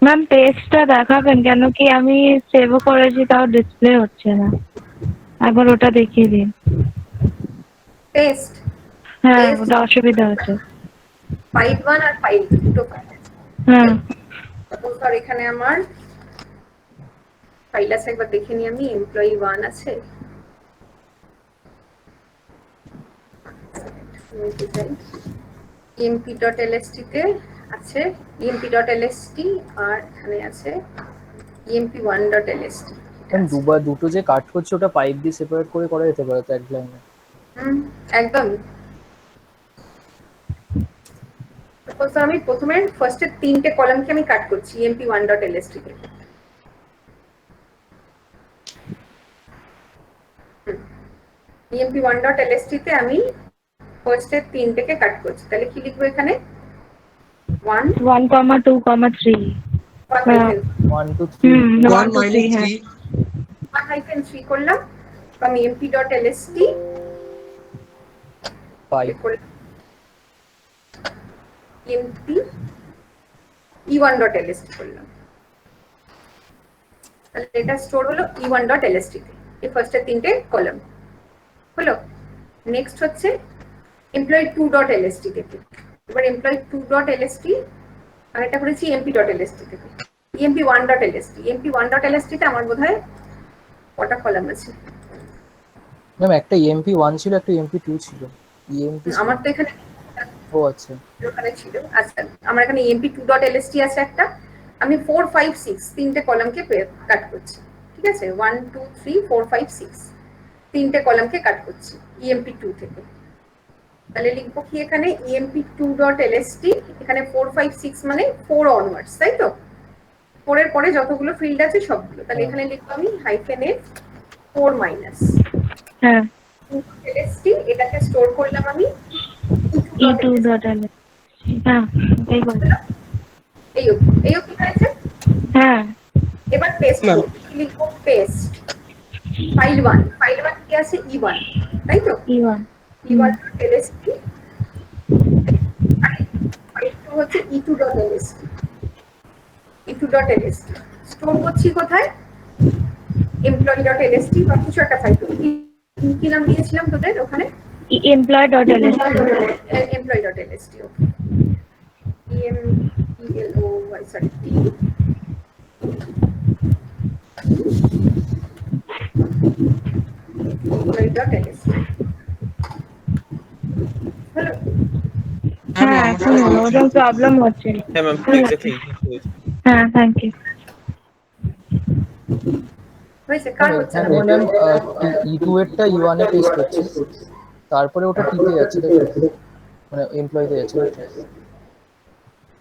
ম্যাম পেজটা দেখাবেন, কেন কি আমি সেভও করেছি তাও ডিসপ্লে হচ্ছে না, একবার ওটা দেখিয়ে দিন। টেস্ট হ্যাঁ ওটা অসুবিধা হচ্ছে। ফাইল 1 আর ফাইল 2 দুটো ফাইল আছে। হ্যাঁ সাপোজ ধর এখানে আমার ফাইল আছে, একবার দেখে নিই আমি। এমপ্লয়ি 1 আছে, emp.lst তে আছে emp.lst, আর এখানে আছে emp1.lst। দুটো যে কাট করছে ওটা পাইপ দিয়ে সেপারেট করে করা যেতে পারে তো এক লাইনে। একদম। সাপোজ আমি প্রথমে ফার্স্টে 3টে কলামকে আমি কাট করছি emp1.lst তে। emp1.lst তে আমি ফার্স্টে 3টেকে কাট করছি, তাহলে কি লিখবো এখানে? 1 1, 2, 3। 1 2 3 1 minus 3 1-3 করলাম। আমি emp.lst পাইপ emp e1.lst করলাম, তাহলে এটা স্টোর হলো e1.lst তে। এই ফার্স্টের 3টে কলাম হলো। নেক্সট হচ্ছে employee2.lst থেকে। এবার employee2.lst আর এটা করেছি emp.lst থেকে। emp1.lst, emp1.lst তে আমার বোধহয় কটা কলাম আছে? ম্যাম একটা emp1 ছিল, একটা emp2 ছিল। emp আমার তো এখানে ও আচ্ছা ওখানে ছিল। আচ্ছা আমার এখানে emp2.lst আছে একটা। আমি 4 5 6 3টে কলামকে কাট করছি, ঠিক আছে? 1 2 3 4 5 6 3টে কলামকে কাট করছি emp2 থেকে। তাহলে লিখবো কি এখানে emp2.lst, এখানে 4 5 6 মানে 4 অনওয়ার্ডস, তাই তো? 4 এর পরে যতগুলো ফিল্ড আছে সবগুলো, তাহলে এখানে লিখবো আমি -f 4 মাইনাস হ্যাঁ lst, এটাকে স্টোর করলাম আমি e2.lst। হ্যাঁ এই বল। এই অবধি হয়েছে। হ্যাঁ এবার পেস্ট Ma'am. লিখবো পেস্ট ফাইল 1 কি আছে e1, তাই তো? E1 e1.lst, আর ফাইল 2 হচ্ছে e2.lst। e2.lst স্টোর করছি কোথায়? employee.lst বা কিছু একটা ফাইল। কি নাম দিয়েছিলাম তোদের ওখানে? employee.lst। employee.lst, ওকে। employ, sorry, employee.lst হলো। হ্যাঁ এখন হলো, ওরকম প্রবলেম হচ্ছিল। হ্যাঁ ম্যাম এক্স্যাক্টলি। হ্যাঁ থ্যাংক ইউ। হয়েছে? কার হচ্ছে না? ম্যাম e2 এরটা e1 এ পেস্ট হচ্ছে, তারপরে ওটা t তে যাচ্ছে, তাই তো? মানে এমপ্লয়িতে যাচ্ছে।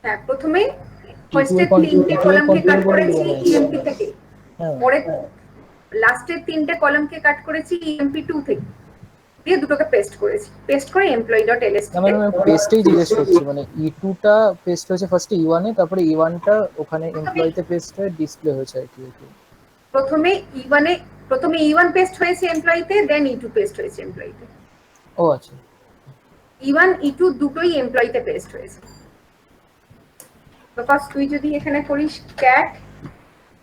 হ্যাঁ প্রথমে ফার্স্টে 3টে কলামকে কাট করেছি emp থেকে, হ্যাঁ পরে লাস্টের 3টে কলামকে কাট করেছি emp2 থেকে, দিয়ে দুটোকে পেস্ট করেছি। পেস্ট করে employee.lst না মানে পেস্টেই জিজ্ঞেস করছি, মানে e2 টা পেস্ট হয়েছে ফার্স্টে e1 এ, তারপরে e1 টা ওখানে এমপ্লয়িতে পেস্ট হয়ে ডিসপ্লে হয়েছে আর কি। প্রথমে e1 পেস্ট হয়েছে এমপ্লয়িতে, দেন e2 পেস্ট হয়েছে এমপ্লয়িতে। ও আচ্ছা e1 e2 দুটোই এমপ্লয়িতে পেস্ট হয়েছে। বিকজ তুই যদি এখানে করিস cat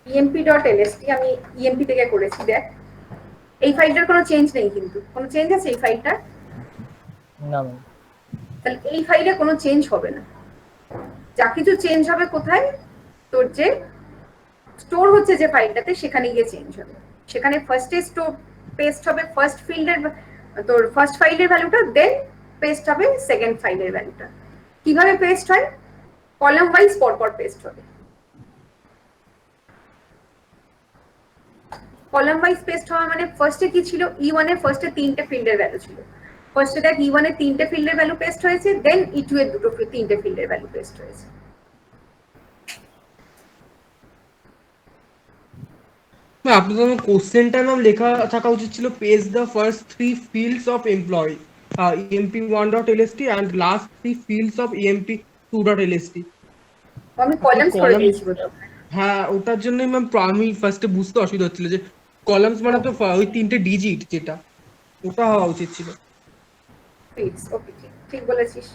emp.lst, আমি emp থেকে করেছি, দেখ এই ফাইলটার কোনো চেঞ্জ নেই, কিন্তু কোনো চেঞ্জ আছে এই ফাইলটার? না ম্যাম তাহলে এই ফাইলে কোনো চেঞ্জ হবে না। যা কিছু চেঞ্জ হবে কোথায়? তোর যে স্টোর হচ্ছে যে ফাইলটাতে, সেখানে গিয়ে চেঞ্জ হবে। সেখানে ফার্স্টে স্টোর পেস্ট হবে ফার্স্ট ফিল্ডের, তোর ফার্স্ট ফাইলের ভ্যালুটা, দেন পেস্ট হবে সেকেন্ড ফাইলের ভ্যালুটা। কিভাবে পেস্ট হয়? কলাম ওয়াইজ পরপর পেস্ট হবে। কলাম ওয়াইজ পেস্ট হওয়া মানে ফার্স্টে কি ছিল? e1 এর ফার্স্টে 3টে ফিল্ডের ভ্যালু ছিল। ফার্স্টে দেখ e1 এর 3টে ফিল্ডের ভ্যালু পেস্ট হয়েছে, দেন e2 এর 3টে ফিল্ডের ভ্যালু পেস্ট হয়েছে। আপনাদের কোশ্চেনটা ম্যাম লেখা থাকা উচিত ছিল page the first 3 fields of employee emp1.lst and last 3 fields of emp2.lst। আমি কলামস করে দিয়েছি বোধহয়। হ্যাঁ ওটার জন্যই ম্যাম আমি ফার্স্টে বুঝতে অসুবিধা হচ্ছিল যে কলামস মানে তো ওই 3টে ডিজিট, যেটা ওটা হওয়া উচিত ছিল। ফিডস, ওকে, ঠিক ঠিক বলেছিস।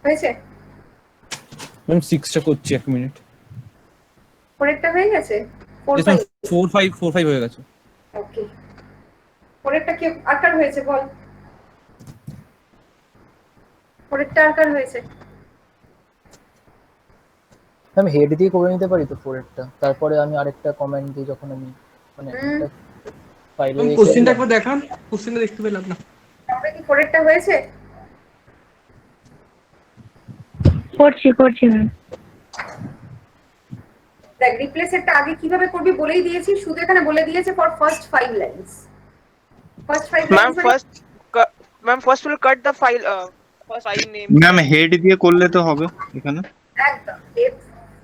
হয়েছে? ম্যাম 6টা করছি, 1 মিনিট। পরেরটা হয়ে গেছে? 4 Yes, ma'am, 5। 4 5 হয়ে গেছে। ওকে, পরেরটা কি আকার হয়েছে বল? পরেরটা আকার হয়েছে? আমি হেড দিয়ে করে নিতে পারি তো ফোরেরটা, তারপরে আমি আরেকটা কমেন্ট দিই যখন আমি মানে হুম। ফাইলে ম্যাম কোশ্চেনটা একবার দেখান, কোশ্চেনটা দেখতে পেলাম না। তাহলে কি পরেরটা হয়েছে? করছি ম্যাম। দেখ, রিপ্লেসেরটা আগে কিভাবে করবি বলেই দিয়েছি, শুধু এখানে বলে দিয়েছে for first 5 lines. First 5 Ma'am, lines মানে first we'll cut the file, first file name. Ma'am head দিয়ে করলে তো হবে এখানে। একদম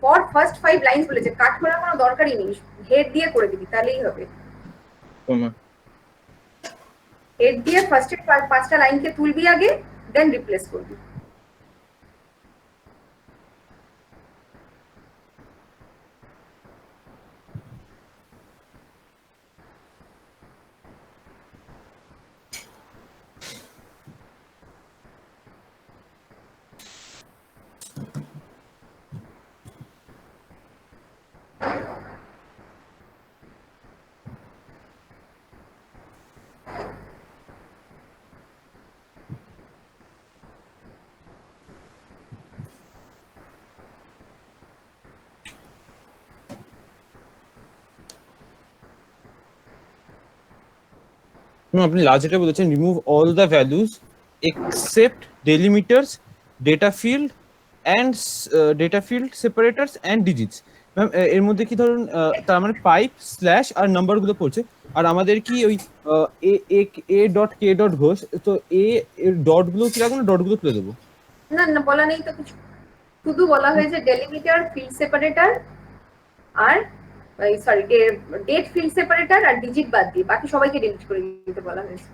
ফর ফার্স্ট 5 লাইনস বলেছে, কাট করার কোনো দরকারই নেই, হেড দিয়ে করে দিবি তাহলেই হবে। হেড দিয়ে ফার্স্টের 5টা লাইনকে তুলবি আগে, দেন রিপ্লেস করবি। আপনি লাস্টে বলেছেন remove all the values except delimiters, data field and data field separators and digits. Ma'am এর মধ্যে কি ধরুন তার মানে পাইপ স্ল্যাশ আর নাম্বারগুলো পড়ছে, আর আমাদের কি ওই A dot K dot Ghosh, তো এর ডটগুলো কি রাখবো না ডটগুলো তুলে দেবো? না না, বলা নেই তো কিছু, শুধু বলা হয়েছে ডেলিমিটার, ফিল্ড সেপারেটর আর সরি ডেট ফিল্ড সেপারেটর আর ডিজিট বাদ দিয়ে বাকি সবাইকে ডিলিট করে দিতে বলা হয়েছে।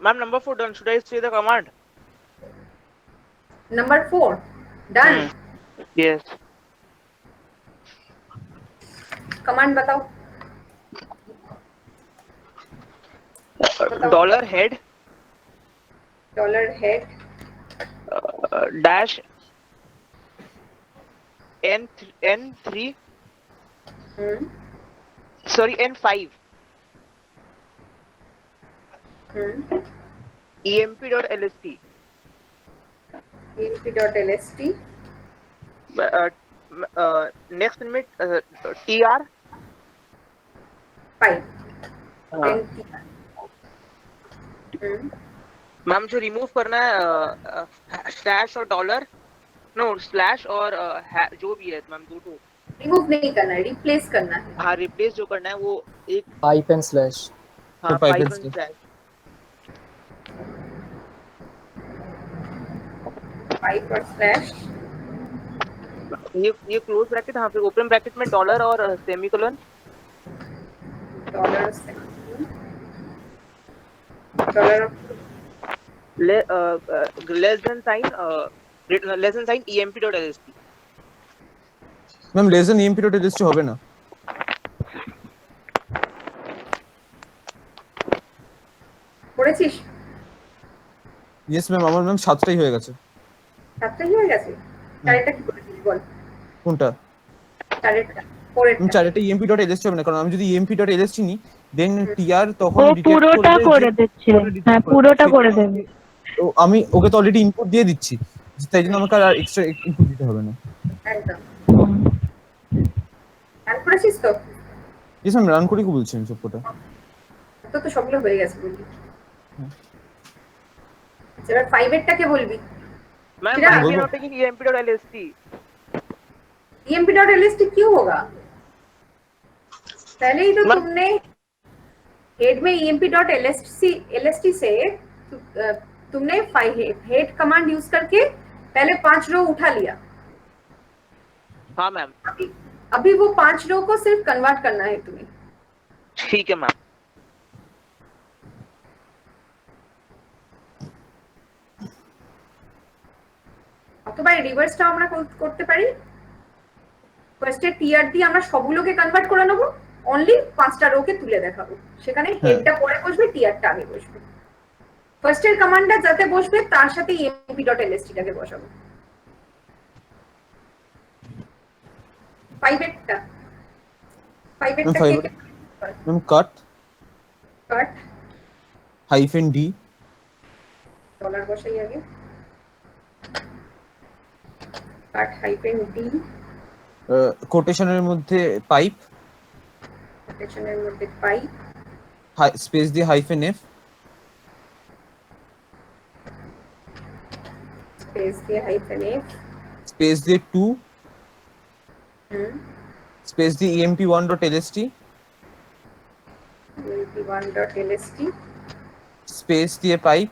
Ma'am, number 4 done. Should I say the command? Number 4 done. Yes. Command बताओ। Dollar head dash n3 sorry n5 emp.lst next limit tr 5 ma'am जो रिमूव करना है स्लैश और डॉलर, नो स्लैश और जो भी है मैम, दो रिमूव नहीं करना है, रिप्लेस करना है। हाँ, रिप्लेस जो करना है वो एक पाइप एंड स्लैश। हाँ, pipe pipe and and slash. Pipe और स्लैश, ये क्लोज ब्रैकेट, हाँ, फिर ओपन ब्रैकेट में डॉलर और semicolon, dollar less than sign emp.lst। Ma'am less than emp.lst হবে না? পড়েছিস? ইয়েস ম্যাম, আমার ম্যাম 7টাই হয়ে গেছে। 7টাই হয়ে গেছে? চারটা কি করেছিস বল? কোনটা? চারটা পরেরটা। চারটা emp.lst হবে না, কারণ আমি যদি emp.lst নিই দেন tr তখন ও পুরোটা করে দিচ্ছে, হ্যাঁ পুরোটা করে দেবে। তো আমি ওকে তো অলরেডি ইনপুট দিয়ে দিচ্ছি, তাই জন্য আমাকে আর এক্সট্রা ইনপুট দিতে হবে না। একদম রান করেছিস তো? ইয়েস ম্যাম, রান করে কি বলছেন সবকটা? তো সবগুলো হয়ে গেছে বলবি। এবার 5 এরটাকে বলবি। Ma'am Kiran, I not taking emp.lst। emp.lst क्यों होगा? पहले ही तो तुमने हेड में emp.lst से तुमने हेड कमांड यूज करके पहले 5 रो उठा लिया। हाँ मैम, अभी वो 5 रो को सिर्फ कन्वर्ट करना है तुम्हें। ठीक है मैम। অথবা রিভার্সটা আমরা করতে পারি, ফার্স্টে টিআর দিয়ে আমরা সবগুলোকে কনভার্ট করে নেবো, অনলি 5টা রোকে তুলে দেখাবো, সেখানে হেডটা পরে বসবে, টিআরটা আগে বসবে। ফার্স্টের কমান্ডটা যাতে বসবে তার সাথে emp.lst টাকে বসাবো। পাইভেটটা ম্যাম কাট কাট হাইফেন ডি ডলার বসাই আগে, কাট হাইফেন ডি, কোটেশনের মধ্যে পাইপ, কোটেশনের মধ্যে পাইপ, স্পেস দিয়ে হাইফেন এফ, স্পেস দিয়ে হাইফেন এফ, স্পেস দিয়ে 2, হুম, স্পেস দিয়ে emp1.lst, emp1.lst, স্পেস দিয়ে পাইপ,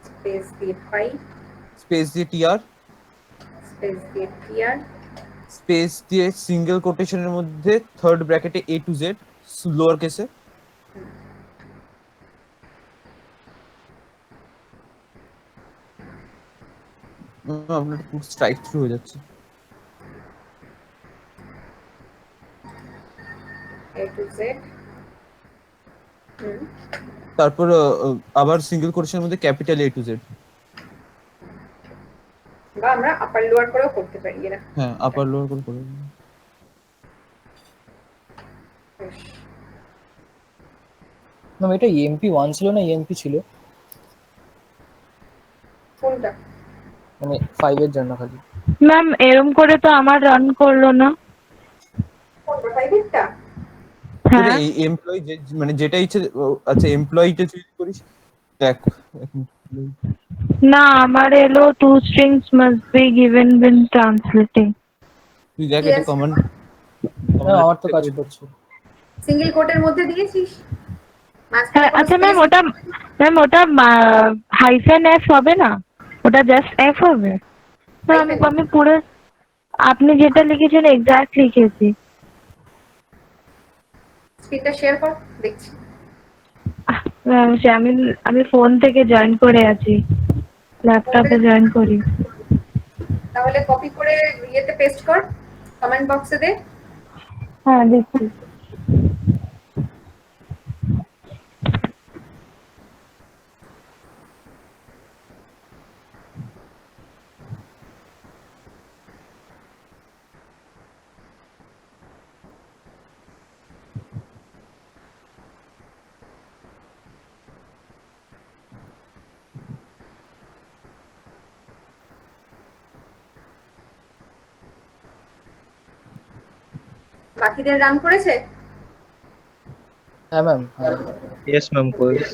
স্পেস দিয়ে পাইপ, স্পেস দিয়ে টিআর, স্পেস দিয়ে টিআর, স্পেস দিয়ে সিঙ্গেল কোটেশনের মধ্যে থার্ড ব্র্যাকেটে A to Z লোয়ার কেসে, আপনার স্ট্রাইক থ্রু হয়ে যাচ্ছে। A to Z, হুম, তারপর আবার সিঙ্গেল কোটেশনের মধ্যে ক্যাপিটাল A to Z। বা আমরা আপার লোয়ার করেও করতে পারি এরা। হ্যাঁ, আপার লোয়ার করে করে। ম্যাম এটা EMP1 ছিল না EMP ছিল? কোনটা? মানে 5 এর জন্য খালি। ম্যাম এরম করে তো আমার রান করলো না। কোনটা পাইভেটটা? হ্যাঁ এই এমপ্লয়ি মানে যেটা ইচ্ছে, আচ্ছা এমপ্লয়িটা চুজ করিস, দেখ না আমার এলো two strings must be given when translating। তুই দেখ এটা কমান্ড। হ্যাঁ আমার তো কাজ করছে। সিঙ্গেল কোটের মধ্যে দিয়েছিস? হ্যাঁ আচ্ছা ম্যাম ওটা হাইফেন এফ হবে না, ওটা জাস্ট এফ হবে? না আমি পুরো আপনি যেটা লিখেছেন এক্সাক্ট লিখেছি। স্ক্রিনটা শেয়ার কর, দেখছি। আমি ফোন থেকে জয়েন করে আছি, ল্যাপটপে জয়েন করি। তাহলে কপি করে ইয়েতে পেস্ট কর, কমেন্ট বক্সে দে। হ্যাঁ দেখছি। বাকিদের রান করেছে? হ্যাঁ ম্যাম। Yes ma'am course.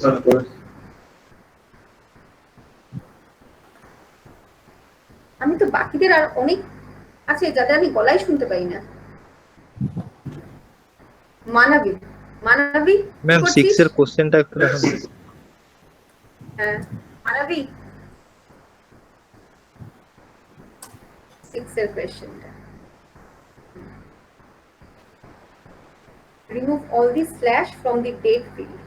আমি তো বাকিদের আর অনেক আছে যাদের আমি গলায় শুনতে পাই না। মানবী ম্যাম 6 এর কোশ্চেনটা একটু দেখান। হ্যাঁ মানবী 6 এর কোশ্চেনটা, remove all the slash from the date field.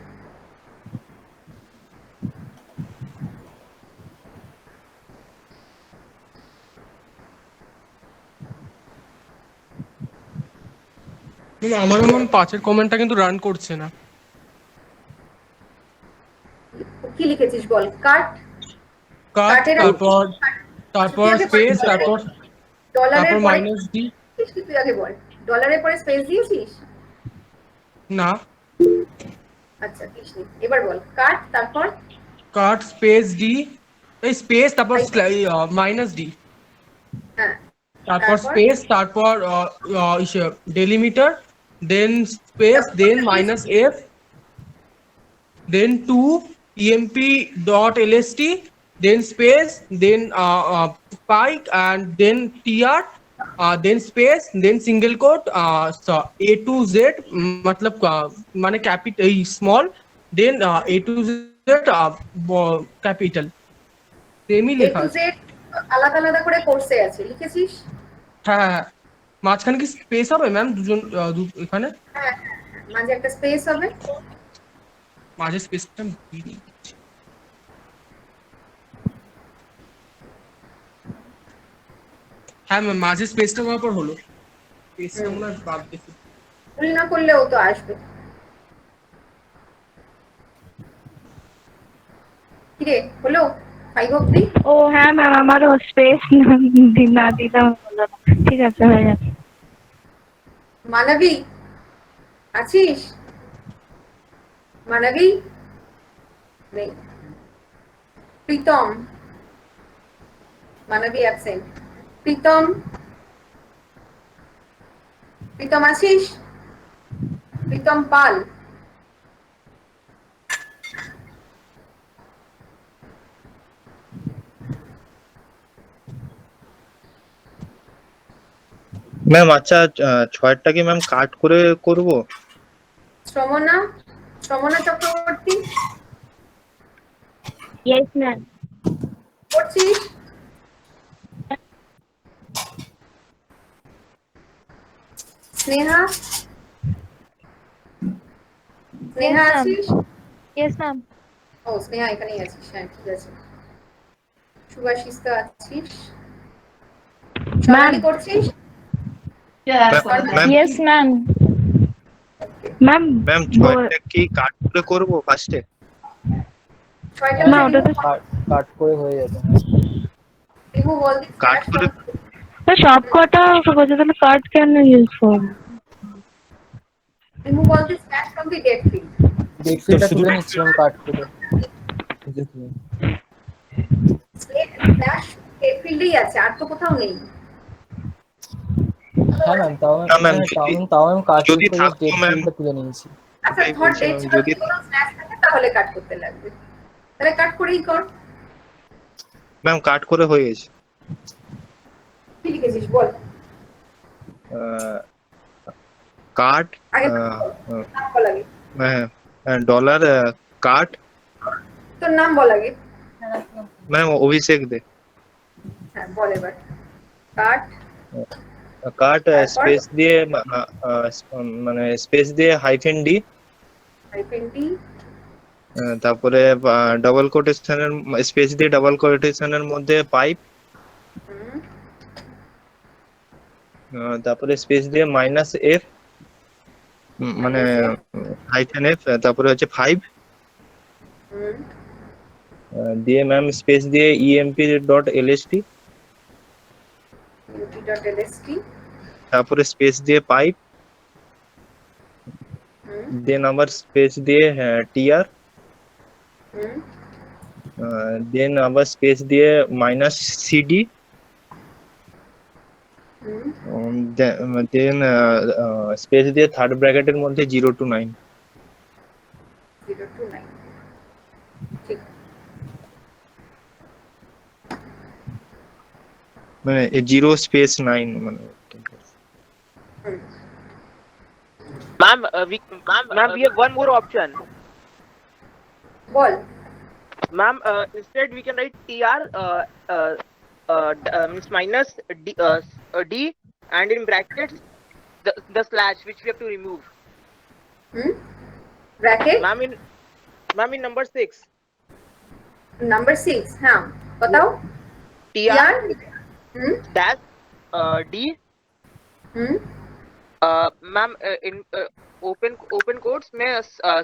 আমার মনে 5 কমেন্টটা কিন্তু রান করছে না। কি লিখেছিস বল? কাট তারপর স্পেস, তারপর ডলারের পরে মাইনাস ডি। তুই আগে বল, ডলারের পরে স্পেস দিয়েছিস? না আচ্ছা দিসনি, এবার বল কাট, তারপর কাট স্পেস ডি, এই স্পেস তারপর মাইনাস ডি, হ্যাঁ তারপর স্পেস, তারপর delimiter, then space, than minus F, then 2 emp.lst, then space, then pike, and then tr, then space, then single quote, A to Z, मतलब माने capital small, then A to Z capital, সেমই A লেখা to আছে। Z আলাদা আলাদা করে কোর্সে আছে, লিখেছিস? হ্যাঁ মাঝখানে কি স্পেস হবে ম্যাম? দুজন এখানে হ্যাঁ মাঝে একটা স্পেস হবে। মাঝে স্পেসটা হ্যাঁ ম্যাম, মাঝে স্পেসটা করার পর হলো, স্পেসটা মনে হয় বাদ দিয়েছি। ভুল না করলেও তো আসবে। কিরে হলো 5 অব্দি? ও হ্যাঁ ম্যাম, আমারও স্পেস না দিলাম হলো না। ঠিক আছে, হয়ে যাবে। মানবী আছিস? মানবী নেই। প্রীতম, মানবী অ্যাবসেন্ট। প্রীতম, প্রীতম আছিস? প্রীতম পাল। ম্যাম আচ্ছা, 6টা কি ম্যাম কাট করে করব? শ্রমণা, শ্রমণা চক্রবর্তী ইয়েস ম্যাম। করছিস? স্নেহা, স্নেহা আছিস? Yes ma'am. ও স্নেহা এখানেই আছিস, হ্যাঁ ঠিক আছে। সুভাষিস তো আছিস? সোনালি করছিস? Ma'am yes ma'am. Ma'am ma'am 6টা কি কাট করে করব ফার্স্টে? ছয়টা না, ওটা তো কাট করে হয়ে যাবে। remove all the cut flash করে from সব কটা বলছে, তাহলে কার্ড কেন ইউজ করবো? remove all the flash from the dead field. Date ফিলটা তুলে নিচ্ছিলাম কাট করে। ফ্ল্যাশ dead field এই আছে, আর তো কোথাও নেই। হ্যাঁ ম্যাম, তাও না ম্যাম, তাও আমি কাট যদি করে থাকতো ডেট ম্যাম, ফিলটা তুলে নিয়েছি। আচ্ছা ওটাই ধর বলছি ডেট ম্যাম, ছাড়া যদি যদি কোনো ফ্ল্যাশ থাকে তাহলে কাট করতে লাগবে, তাহলে কাট করেই কর। ম্যাম কাট করে হয়ে গেছে। কি লিখেছিস বল? কাট আগে নাম বল আগে, ডলার কাট। তোর নাম বল আগে। ম্যাম অভিষেক দে। হ্যাঁ বল এবার। কাট কাট স্পেস দিয়ে মানে স্পেস দিয়ে হাইফেন ডি, হাইফেন ডি, তারপরে ডাবল কোটেশনের স্পেস দিয়ে ডাবল কোটেশনের মধ্যে পাইপ, তারপরে স্পেস দিয়ে মাইনাস এফ, মানে হাইফেন এফ, তারপরে হচ্ছে 5 দিয়ে ম্যাম স্পেস দিয়ে ইএমপি ডট এলএসটি, lst, তারপরে স্পেস দিয়ে পাইপ, দেন আবার স্পেস দিয়ে টিআর, দেন আবার স্পেস দিয়ে মাইনাস সিডি, দেন স্পেস দিয়ে থার্ড ব্র্যাকেটের মধ্যে 0 to 9। 0 to 9, ঠিক। মানে 0 স্পেস 9 মানে। Ma'am, we have one more option. Ball. Ma'am, instead we can write tr means minus d and in brackets the slash which we have to remove. Bracket Ma'am in number 6. Number 6, হ্যাঁ बताओ। tr dash d ma'am in open quotes में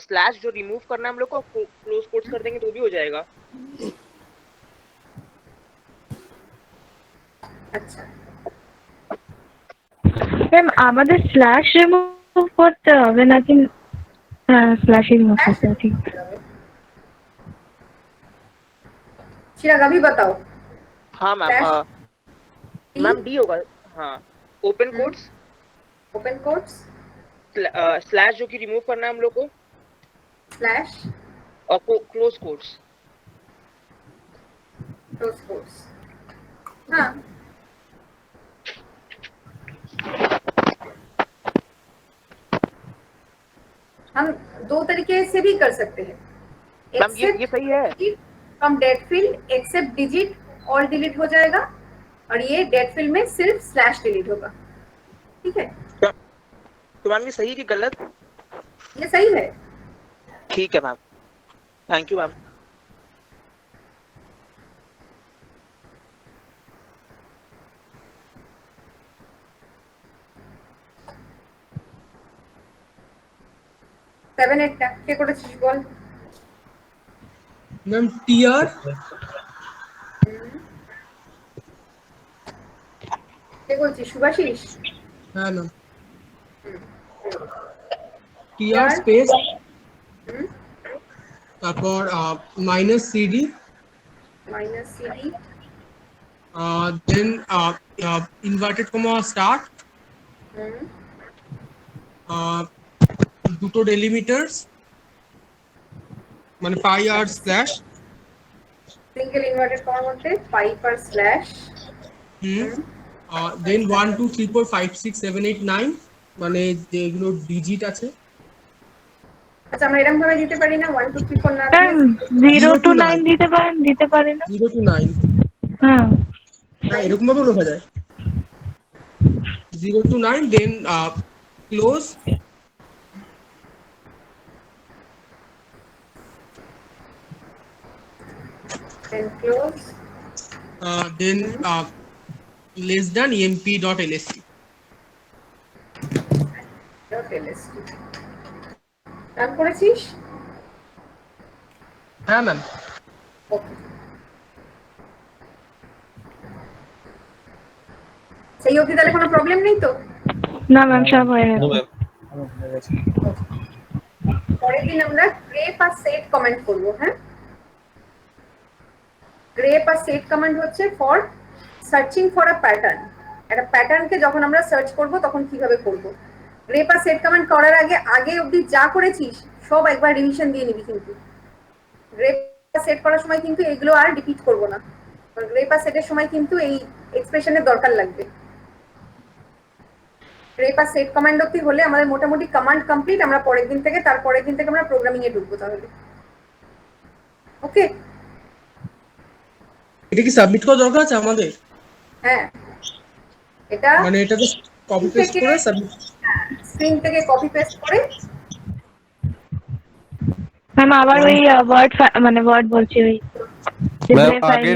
slash जो remove करना है हम लोग को close quotes कर देंगे तो भी हो जाएगा। আচ্ছা ম্যাম আমাদের স্ল্যাশ রিমুভ করতে হবে নাকি? হ্যাঁ স্ল্যাশ রিমুভ করতে হবে, ঠিক। चिराग अभी बताओ। हाँ मैम, मैम डी होगा। हाँ open quotes, open quotes slash जो कि रिमूव करना है हम लोग को, स्लैश और क्लोज कोट्स। क्लोज कोट्स, हाँ हम दो तरीके से भी कर सकते हैं। मैम ये सही है। From date field except digit all delete हो जाएगा और ये डेट फील्ड में सिर्फ स्लैश डिलीट होगा, ठीक है? तो मैम ये सही कि गलत? ये सही है। ठीक है मैम, थैंक यू मैम। এরটা কে করেছিস বল? ম্যাম টিআর, কে বলছিস? সুভাষিস? হ্যাঁ ম্যাম, হুম, টিআর TR, স্পেস হুম, তারপর মাইনাস সিডি, -CD, দেন ইনভার্টেড কমা স্টার্ট, হুম, দুটো ডেলিমিটার্স মানে পাই আর স্ল্যাশ, সিঙ্গেল ইনভার্টেড কমার মধ্যে পাইপ আর স্ল্যাশ, দেন 1 2 3 4 5 6 7 8 9 মানে যেগুলো ডিজিট আছে। আচ্ছা আমরা এরকম ভাবে দিতে পারি না 1 2 3 4 না ম্যাম দিয়ে 0 to 9 দিতে পারেন না? 0 to 9, হ্যাঁ হ্যাঁ এরকম ভাবে লেখা যায় 0 to 9, then close, then close, then less than emp.lsc. .lsd run করেছিস? হ্যাঁ ম্যাম, ওকে, সেই অবধি তাহলে কোনো প্রবলেম নেই তো? না ম্যাম সব হয়ে নো গেছে। ম্যাম। পরের দিন আমরা গ্রেপ আর সেট কমেন্ট করব। হ্যাঁ, গ্রেপ আর সেট কমেন্ট হচ্ছে for searching for a pattern. একটা প্যাটার্নকে যখন আমরা সার্চ করব তখন কিভাবে করব। গ্রেপ আর সেট কমেন্ট করার আগে অবধি যা করেছিস সব একবার রিভিশন দিয়ে নিবি কিন্তু। গ্রেপ আর সেট করার সময় কিন্তু এগুলো আর রিপিট করব না। গ্রেপ আর সেটের সময় কিন্তু এই এক্সপ্রেশনের দরকার লাগবে। গ্রেপ আর সেট কমান্ড অব্দি হলে আমাদের মোটামুটি কমান্ড কমপ্লিট। আমরা পরের দিন থেকে আমরা প্রোগ্রামিং এ ঢুকবো তাহলে। ওকে, এটা কি সাবমিট করা দরকার আছে আমাদের? হ্যাঁ এটা মানে এটাকে কপি পেস্ট করে সাবমিট? স্ক্রিন থেকে কপি পেস্ট করে ম্যাম আবার ওই ওয়ার্ড বলছি ওই ম্যাম ফাইলে।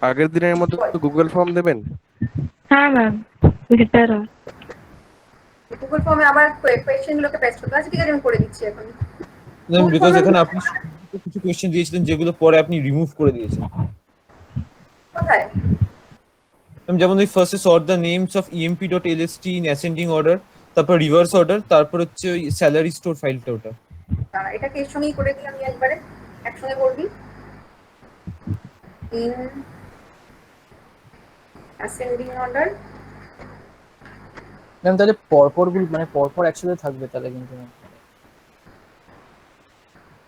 আগের দিনের মতো গুগল ফর্ম দেবেন? হ্যাঁ ম্যাম বেটার হয়। গুগল ফর্মে আবার কোয়েশ্চেন গুলোকে পেস্ট করতে আছে। ঠিক আছে, আমি করে দিচ্ছি এখন। বিকজ এখানে আপনি কিছু কোশ্চেন দিয়েছিলেন যেগুলো পরে আপনি রিমুভ করে দিয়েছেন। কোথায়? যেমন ওই ফার্স্টে sort the names of emp.lst in ascending order, তারপর রিভার্স অর্ডার, তারপর হচ্ছে ওই স্যালারি স্টোর ফাইলটা ওটা। দাঁড়া, এটাকে এর সঙ্গেই করে দিই আমি একবারে, একসঙ্গে করবি। In ascending order. ম্যাম তাহলে পরপর একসাথে থাকবে তাহলে কিন্তু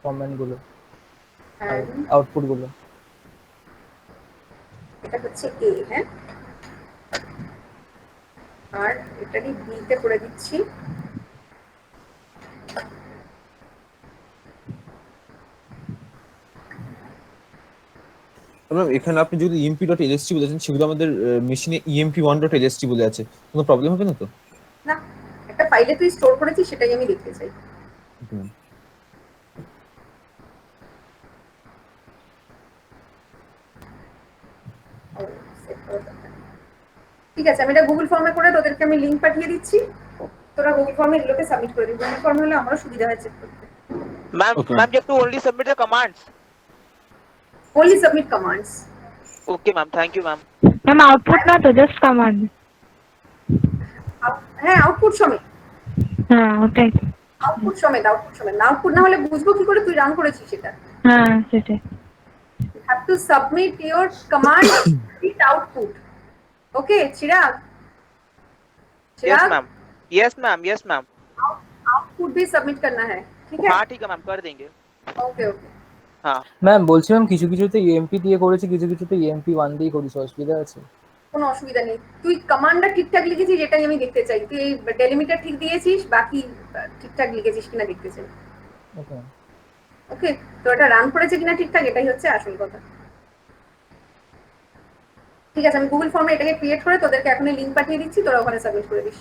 কমেন্ট গুলো আউটপুট গুলো। এটা হচ্ছে এ, হ্যাঁ, আর এটাকে বি তে করে দিচ্ছি। এখানে আপনি যদি emp.lst বলেছেন সেগুলো আমাদের মেশিনে emp1.lst বলে আছে, কোনো প্রবলেম হবে না তো? না, একটা ফাইলে তুই স্টোর করেছিস সেটাই আমি দেখতে চাই। ঠিক আছে, আমি এটা গুগল ফর্মে করে তোদেরকে আমি লিংক পাঠিয়ে দিচ্ছি। তোরা গুগল ফর্মে এগুলোকে সাবমিট করে দিবি। গুগল ফর্মে হলে আমারও সুবিধা হয় চেক করতে। Ma'am, Okay. ma'am, you have to only submit the commands. Only submit commands. Okay, ma'am. Thank you, ma'am. Ma'am output না তো জাস্ট কমান্ড? হ্যাঁ, আউটপুট সমেত। হ্যাঁ ওটাই। আউটপুট সমেত না আউটপুট না হলে বুঝবো কি করে তুই রান করেছিস সেটা? হ্যাঁ সেটাই। You have to submit your command with output. Okay, Chirag? Yes, ma'am. Yes, ma'am. Yes, ma'am. Output भी सबमिट करना है, ठीक है? हाँ ठीक है मैम, कर देंगे। Okay okay. हाँ ম্যাম বলছি ম্যাম কিছু কিছুতে ইএমপি দিয়ে করেছি, কিছু কিছুতে emp1 দিয়ে করেছি, অসুবিধা আছে? কোনো অসুবিধা নেই। তুই কমান্ডটা ঠিকঠাক লিখেছিস এটাই আমি দেখতে চাই। তুই এই ডেলিমিটার ঠিক দিয়েছিস, বাকি ঠিকঠাক লিখেছিস কিনা দেখতে চাই। ওকে ওকে, তো এটা রান করেছে কিনা ঠিকঠাক এটাই হচ্ছে আসল কথা। ঠিক আছে, আমি গুগল ফর্মে এটাকে ক্রিয়েট করে তোদেরকে এখনই লিংক পাঠিয়ে দিচ্ছি, তোরা ওখানে সাবমিট করে দিস।